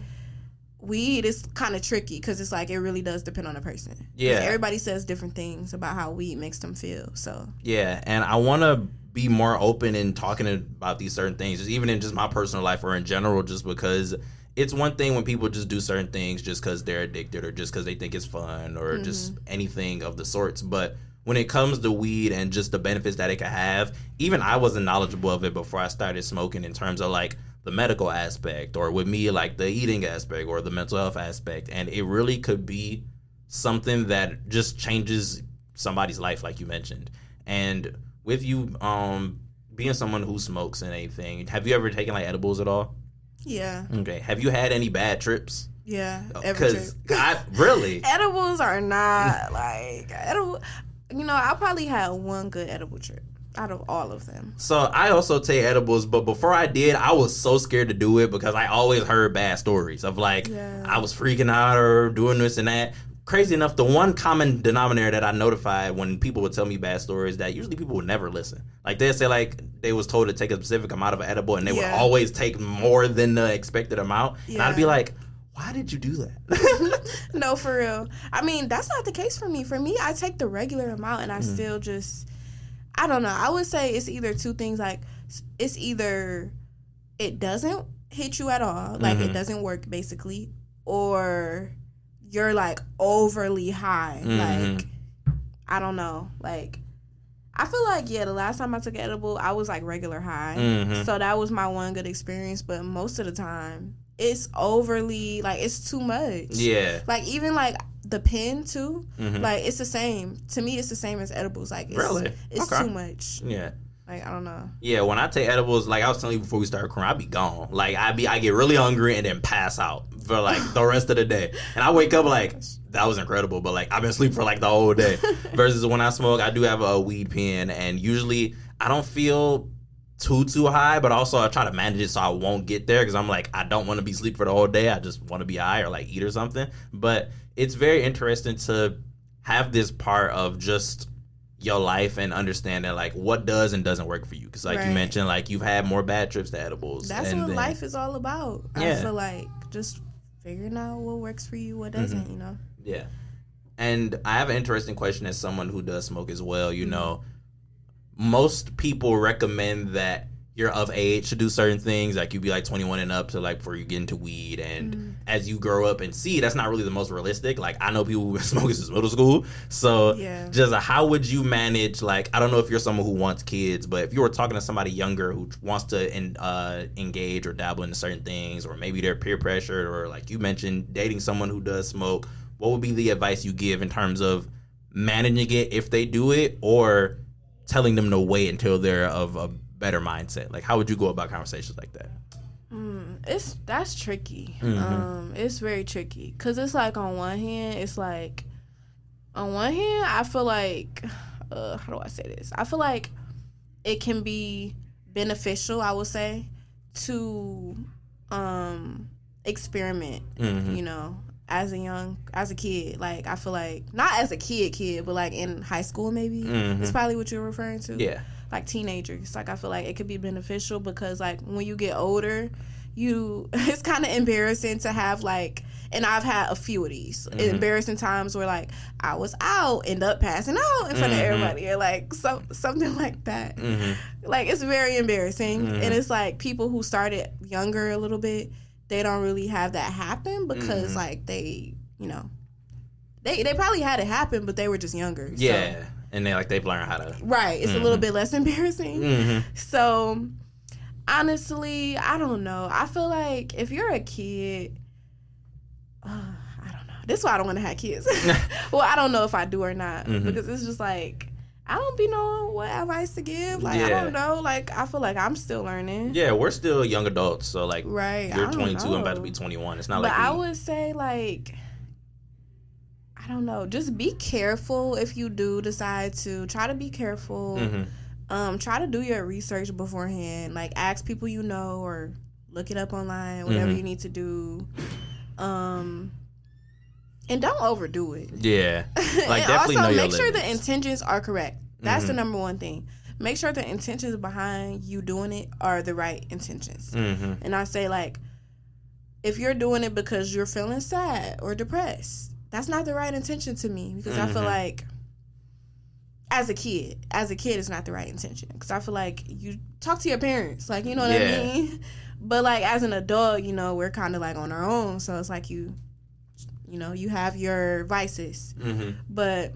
weed is kind of tricky because it's like it really does depend on the person. Yeah. Everybody says different things about how weed makes them feel. So yeah, and I want to be more open in talking about these certain things, just even in just my personal life or in general, just because it's one thing when people just do certain things just because they're addicted or just because they think it's fun or just anything of the sorts. But when it comes to weed and just the benefits that it can have, even I wasn't knowledgeable of it before I started smoking in terms of like the medical aspect, or with me, like the eating aspect or the mental health aspect. And it really could be something that just changes somebody's life, like you mentioned. And with you being someone who smokes and anything, have you ever taken like edibles at all? Yeah. Okay. Have you had any bad trips? Yeah. Every trip. Really? Edibles are not like edible. You know, I probably had one good edible trip out of all of them. So I also take edibles, but before I did, I was so scared to do it because I always heard bad stories of like I was freaking out or doing this and that. Crazy enough, the one common denominator that I notified when people would tell me bad stories, that usually people would never listen. Like they'd say like they was told to take a specific amount of an edible and they would always take more than the expected amount. Yeah. And I'd be like, why did you do that? No, for real. I mean, that's not the case for me. For me, I take the regular amount and I still just, I don't know. I would say it's either two things. Like, it's either it doesn't hit you at all, like it doesn't work basically, or you're like overly high. Like, I don't know. Like, I feel like, the last time I took an edible, I was like regular high. So that was my one good experience. But most of the time, it's overly, like, it's too much. Yeah. Like, even, like, the pen, too, like, it's the same. To me, it's the same as edibles. Like, it's, really? It's too much. Yeah. Like, I don't know. Yeah, when I take edibles, like I was telling you before we started recording, I be gone. Like, I get really hungry and then pass out for, like, the rest of the day. And I wake up like, that was incredible, but, like, I've been asleep for, like, the whole day. Versus when I smoke, I do have a weed pen, and usually I don't feel too high, but also I try to manage it so I won't get there because I'm like, I don't want to be asleep for the whole day. I just want to be high or like eat or something. But it's very interesting to have this part of just your life and understanding like what does and doesn't work for you. Because like you mentioned, like you've had more bad trips to edibles. That's what life is all about. I feel like just figuring out what works for you, what doesn't, you know? Yeah. And I have an interesting question as someone who does smoke as well, you know. Most people recommend that you're of age to do certain things, like you be like 21 and up to like before you get into weed, and as you grow up and see, that's not really the most realistic. Like I know people who've been smoking since middle school, so just how would you manage, like, I don't know if you're someone who wants kids, but if you were talking to somebody younger who wants to engage or dabble into certain things, or maybe they're peer pressured, or like you mentioned, dating someone who does smoke, what would be the advice you give in terms of managing it if they do it, or telling them to wait until they're of a better mindset? Like, how would you go about conversations like that? That's tricky. It's very tricky because it's like on one hand, I feel like how do I say this? I feel like it can be beneficial, I would say, to experiment. You know, as a kid, like I feel like not as a kid, but like in high school maybe. It's probably what you're referring to. Yeah. Like teenagers, like I feel like it could be beneficial because like when you get older, it's kind of embarrassing to have like, and I've had a few of these embarrassing times where like I was out, end up passing out in front of everybody, or like something like that. Like it's very embarrassing, and it's like people who started younger a little bit, they don't really have that happen because like they, you know, they probably had it happen, but they were just younger. Yeah. So. And they've learned how to... Right. It's a little bit less embarrassing. So, honestly, I don't know. I feel like if you're a kid... I don't know. This is why I don't want to have kids. Well, I don't know if I do or not. Because it's just like... I don't be knowing what advice to give. Like, I don't know. Like, I feel like I'm still learning. Yeah, we're still young adults. So, like, you're 22 and about to be 21. It's not but like... I would say, like... I don't know. Just be careful if you do decide to. Try to be careful. Try to do your research beforehand. Like, ask people you know or look it up online, whatever you need to do. And don't overdo it. Yeah. Like, definitely know your limits. Also, make sure the intentions are correct. That's the number one thing. Make sure the intentions behind you doing it are the right intentions. And I say, like, if you're doing it because you're feeling sad or depressed, that's not the right intention to me, because I feel like as a kid, it's not the right intention. Because I feel like you talk to your parents, like, you know what I mean? But, like, as an adult, you know, we're kind of, like, on our own. So it's like you know, you have your vices. Mm-hmm. But,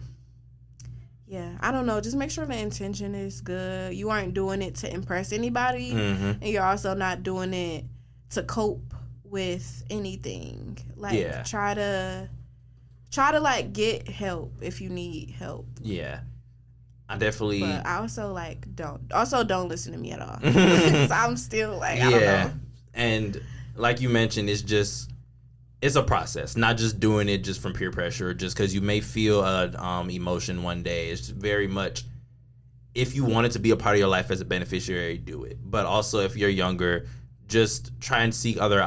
yeah, I don't know. Just make sure the intention is good. You aren't doing it to impress anybody. Mm-hmm. And you're also not doing it to cope with anything. Like, try to, like, get help if you need help. Yeah. I definitely... But I also, like, don't listen to me at all. So I'm still, like, I don't know. And like you mentioned, it's a process, not just doing it just from peer pressure, just because you may feel emotion one day. It's very much, if you want it to be a part of your life as a beneficiary, do it. But also, if you're younger, just try and seek other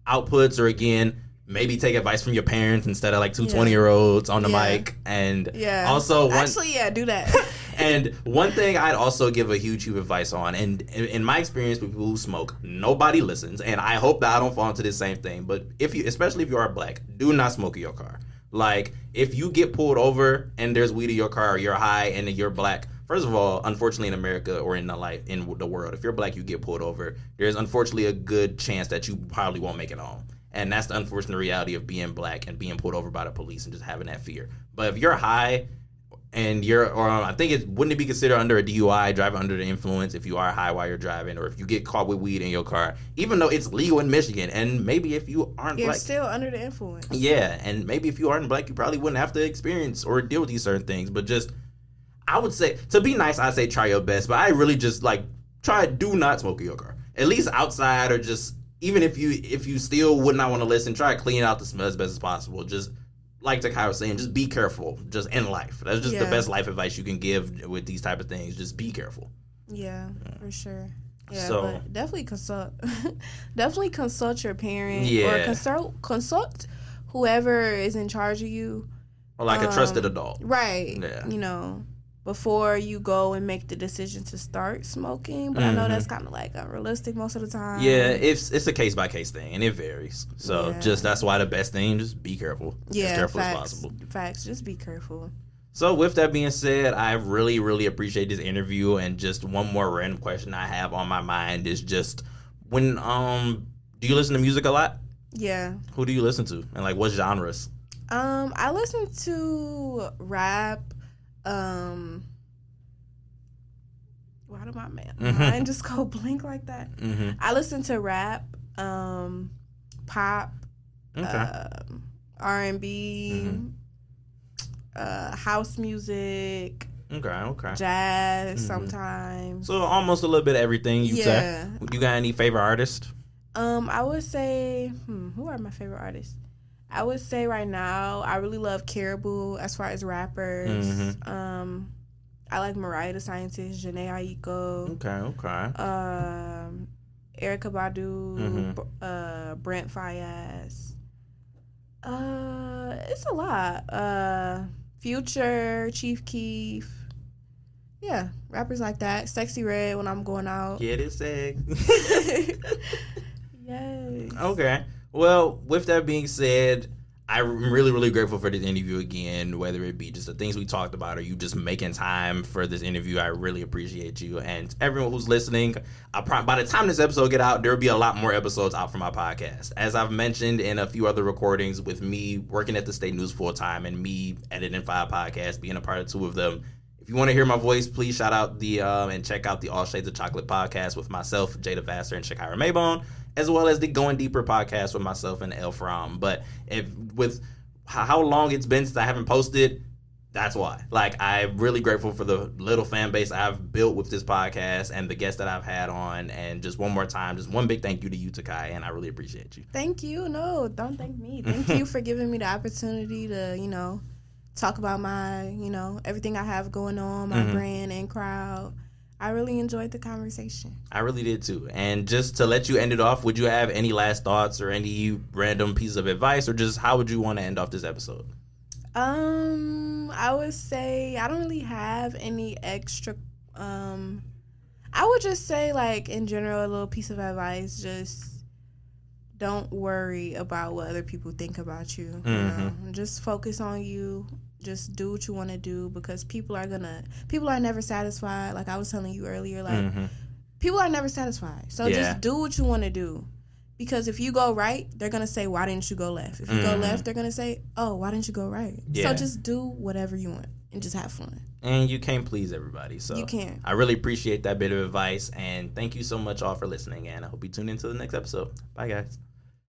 outputs, or again, maybe take advice from your parents instead of like two 20-year-olds on the mic. And also do that. And one thing I'd also give a huge advice on, and in my experience with people who smoke, nobody listens, and I hope that I don't fall into this same thing, but especially if you are black, do not smoke in your car. Like, if you get pulled over and there's weed in your car, or you're high and you're black, first of all, unfortunately in America or in the world, if you're black, you get pulled over, there's unfortunately a good chance that you probably won't make it home. And that's the unfortunate reality of being black and being pulled over by the police and just having that fear. But if you're high and I think wouldn't it be considered under a DUI, driving under the influence, if you are high while you're driving, or if you get caught with weed in your car, even though it's legal in Michigan, and maybe if you aren't you're black, still under the influence. Yeah, and maybe if you aren't black, you probably wouldn't have to experience or deal with these certain things. But just, I would say, to be nice, I say try your best, but I really just do not smoke in your car. At least outside, or just, even if you still would not want to listen, try to clean out the smell as best as possible. Just, like Takai was saying, just be careful, just in life. That's just the best life advice you can give with these type of things. Just be careful. Yeah, for sure. Yeah, so, but definitely consult your parent, or consult whoever is in charge of you, or like a trusted adult, right? Yeah, you know, before you go and make the decision to start smoking. But I know that's kind of like unrealistic most of the time. Yeah, it's a case by case thing, and it varies. So just, that's why the best thing, just be careful. Yeah, as careful as possible. Facts, just be careful. So with that being said, I really, really appreciate this interview. And just one more random question I have on my mind is just, when do you listen to music a lot? Yeah. Who do you listen to, and like what genres? I listen to rap. Why did my mind just go blank like that? Mm-hmm. I listen to rap, pop, R&B, house music. Okay. Jazz sometimes. So almost a little bit of everything, you say. You got any favorite artists? I would say, who are my favorite artists? I would say right now, I really love Caribou as far as rappers. Mm-hmm. I like Mariah the Scientist, Jhené Aiko. Okay. Erykah Badu, Brent Faiyaz. It's a lot. Future, Chief Keef. Yeah, rappers like that. Sexy Red when I'm going out. Get it, sex. Yes. Okay. Well, with that being said, I'm really, really grateful for this interview again, whether it be just the things we talked about or you just making time for this interview. I really appreciate you. And everyone who's listening, by the time this episode get out, there will be a lot more episodes out for my podcast. As I've mentioned in a few other recordings, with me working at the State News full time and me editing 5 podcasts, being a part of 2 of them. If you want to hear my voice, please shout out and check out the All Shades of Chocolate podcast with myself, Jada Vassar, and Shakira Maybone, as well as the Going Deeper podcast with myself and El Fram. But with how long it's been since I haven't posted, that's why. Like, I'm really grateful for the little fan base I've built with this podcast and the guests that I've had on. And just one more time, just one big thank you to you, Takai, and I really appreciate you. Thank you. No, don't thank me. Thank you for giving me the opportunity to, talk about my, everything I have going on, my brand and crowd. I really enjoyed the conversation. I really did too. And just to let you end it off, would you have any last thoughts or any random piece of advice, or just how would you want to end off this episode? I would say I don't really have any extra. I would just say, like, in general, a little piece of advice: just don't worry about what other people think about you. Just focus on you. just do what you want to do, because people are never satisfied. Like I was telling you earlier, like people are never satisfied. So just do what you want to do. Because if you go right, they're going to say, why didn't you go left? If you go left, they're going to say, oh, why didn't you go right? Yeah. So just do whatever you want and just have fun. And you can't please everybody. So you can't. I really appreciate that bit of advice. And thank you so much all for listening. And I hope you tune into the next episode. Bye, guys.